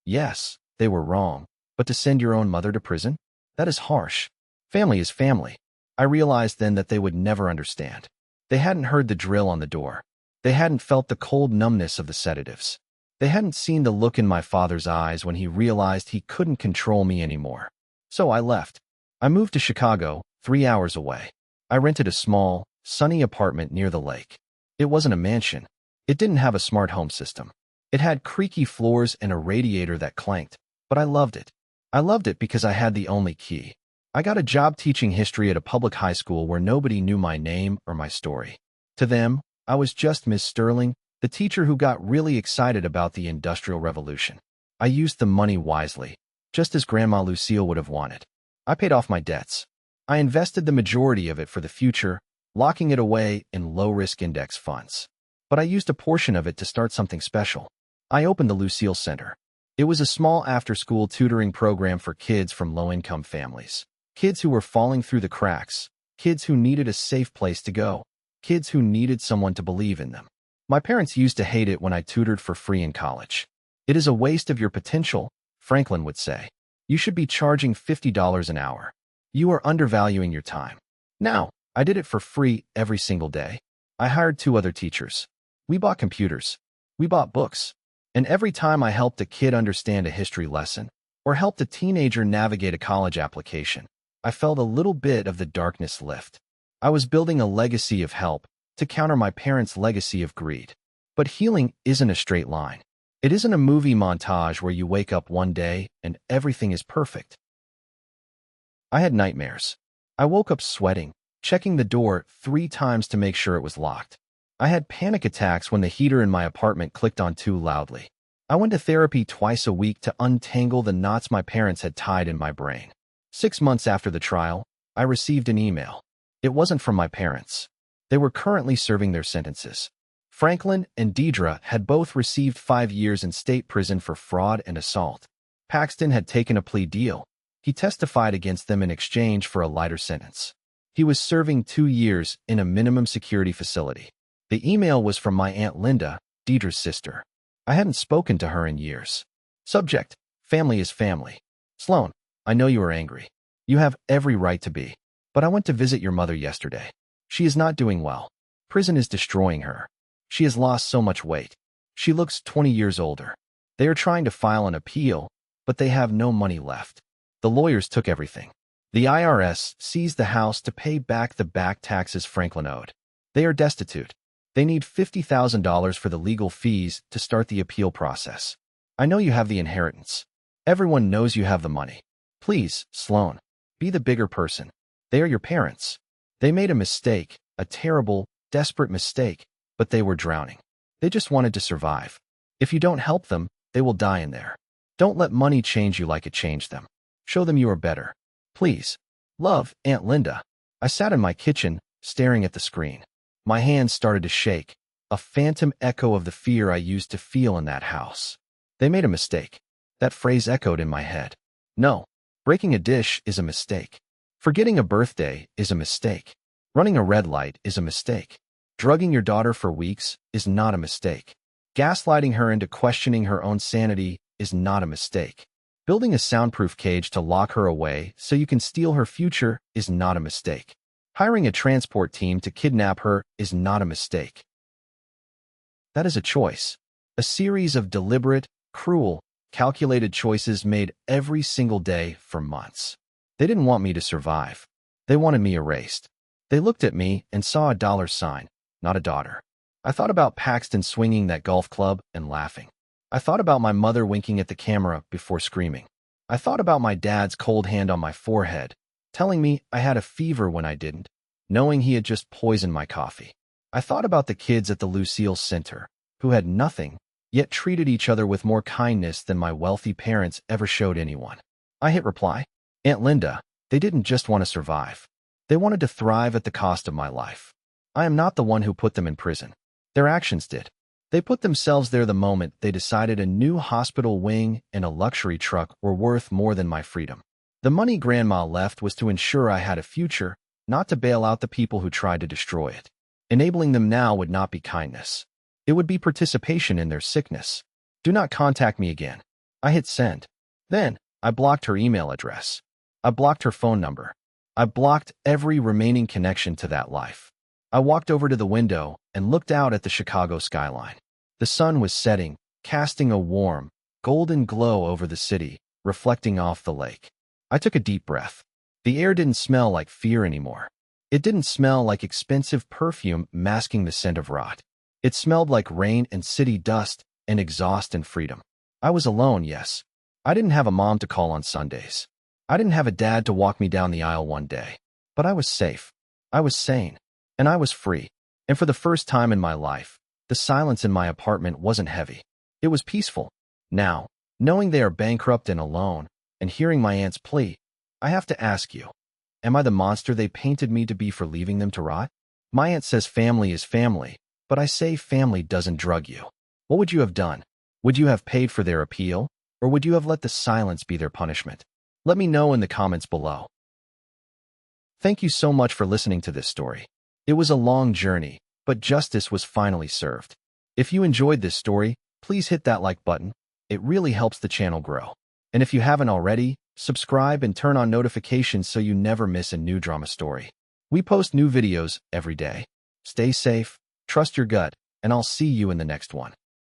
yes, they were wrong, but to send your own mother to prison? That is harsh. Family is family. I realized then that they would never understand. They hadn't heard the drill on the door. They hadn't felt the cold numbness of the sedatives. They hadn't seen the look in my father's eyes when he realized he couldn't control me anymore. So I left. I moved to Chicago, 3 hours away. I rented a small, sunny apartment near the lake. It wasn't a mansion. It didn't have a smart home system. It had creaky floors and a radiator that clanked, but I loved it. I loved it because I had the only key. I got a job teaching history at a public high school where nobody knew my name or my story. To them, I was just Miss Sterling, the teacher who got really excited about the Industrial Revolution. I used the money wisely, just as Grandma Lucille would have wanted. I paid off my debts. I invested the majority of it for the future, locking it away in low-risk index funds. But I used a portion of it to start something special. I opened the Lucille Center. It was a small after-school tutoring program for kids from low-income families. Kids who were falling through the cracks, kids who needed a safe place to go, kids who needed someone to believe in them. My parents used to hate it when I tutored for free in college. It is a waste of your potential, Franklin would say. You should be charging $50 an hour. You are undervaluing your time. Now, I did it for free every single day. I hired 2 other teachers. We bought computers. We bought books. And every time I helped a kid understand a history lesson or helped a teenager navigate a college application, I felt a little bit of the darkness lift. I was building a legacy of help to counter my parents' legacy of greed. But healing isn't a straight line. It isn't a movie montage where you wake up one day and everything is perfect. I had nightmares. I woke up sweating, checking the door 3 times to make sure it was locked. I had panic attacks when the heater in my apartment clicked on too loudly. I went to therapy twice a week to untangle the knots my parents had tied in my brain. 6 months after the trial, I received an email. It wasn't from my parents. They were currently serving their sentences. Franklin and Deidre had both received 5 years in state prison for fraud and assault. Paxton had taken a plea deal. He testified against them in exchange for a lighter sentence. He was serving 2 years in a minimum security facility. The email was from my Aunt Linda, Deidre's sister. I hadn't spoken to her in years. Subject: family is family. Sloan, I know you are angry. You have every right to be. But I went to visit your mother yesterday. She is not doing well. Prison is destroying her. She has lost so much weight. She looks 20 years older. They are trying to file an appeal, but they have no money left. The lawyers took everything. The IRS seized the house to pay back the back taxes Franklin owed. They are destitute. They need $50,000 for the legal fees to start the appeal process. I know you have the inheritance. Everyone knows you have the money. Please, Sloan, be the bigger person. They are your parents. They made a mistake, a terrible, desperate mistake, but they were drowning. They just wanted to survive. If you don't help them, they will die in there. Don't let money change you like it changed them. Show them you are better. Please. Love, Aunt Linda. I sat in my kitchen, staring at the screen. My hands started to shake, a phantom echo of the fear I used to feel in that house. They made a mistake. That phrase echoed in my head. No, breaking a dish is a mistake. Forgetting a birthday is a mistake. Running a red light is a mistake. Drugging your daughter for weeks is not a mistake. Gaslighting her into questioning her own sanity is not a mistake. Building a soundproof cage to lock her away so you can steal her future is not a mistake. Hiring a transport team to kidnap her is not a mistake. That is a choice. A series of deliberate, cruel, calculated choices made every single day for months. They didn't want me to survive. They wanted me erased. They looked at me and saw a dollar sign, not a daughter. I thought about Paxton swinging that golf club and laughing. I thought about my mother winking at the camera before screaming. I thought about my dad's cold hand on my forehead, telling me I had a fever when I didn't, knowing he had just poisoned my coffee. I thought about the kids at the Lucille Center, who had nothing, yet treated each other with more kindness than my wealthy parents ever showed anyone. I hit reply. Aunt Linda, they didn't just want to survive. They wanted to thrive at the cost of my life. I am not the one who put them in prison. Their actions did. They put themselves there the moment they decided a new hospital wing and a luxury truck were worth more than my freedom. The money Grandma left was to ensure I had a future, not to bail out the people who tried to destroy it. Enabling them now would not be kindness. It would be participation in their sickness. Do not contact me again. I hit send. Then, I blocked her email address. I blocked her phone number. I blocked every remaining connection to that life. I walked over to the window and looked out at the Chicago skyline. The sun was setting, casting a warm, golden glow over the city, reflecting off the lake. I took a deep breath. The air didn't smell like fear anymore. It didn't smell like expensive perfume masking the scent of rot. It smelled like rain and city dust and exhaust and freedom. I was alone, yes. I didn't have a mom to call on Sundays. I didn't have a dad to walk me down the aisle one day. But I was safe. I was sane. And I was free. And for the first time in my life, the silence in my apartment wasn't heavy. It was peaceful. Now, knowing they are bankrupt and alone, and hearing my aunt's plea, I have to ask you, am I the monster they painted me to be for leaving them to rot? My aunt says family is family, but I say family doesn't drug you. What would you have done? Would you have paid for their appeal, or would you have let the silence be their punishment? Let me know in the comments below. Thank you so much for listening to this story. It was a long journey, but justice was finally served. If you enjoyed this story, please hit that like button. It really helps the channel grow. And if you haven't already, subscribe and turn on notifications so you never miss a new drama story. We post new videos every day. Stay safe, trust your gut, and I'll see you in the next one.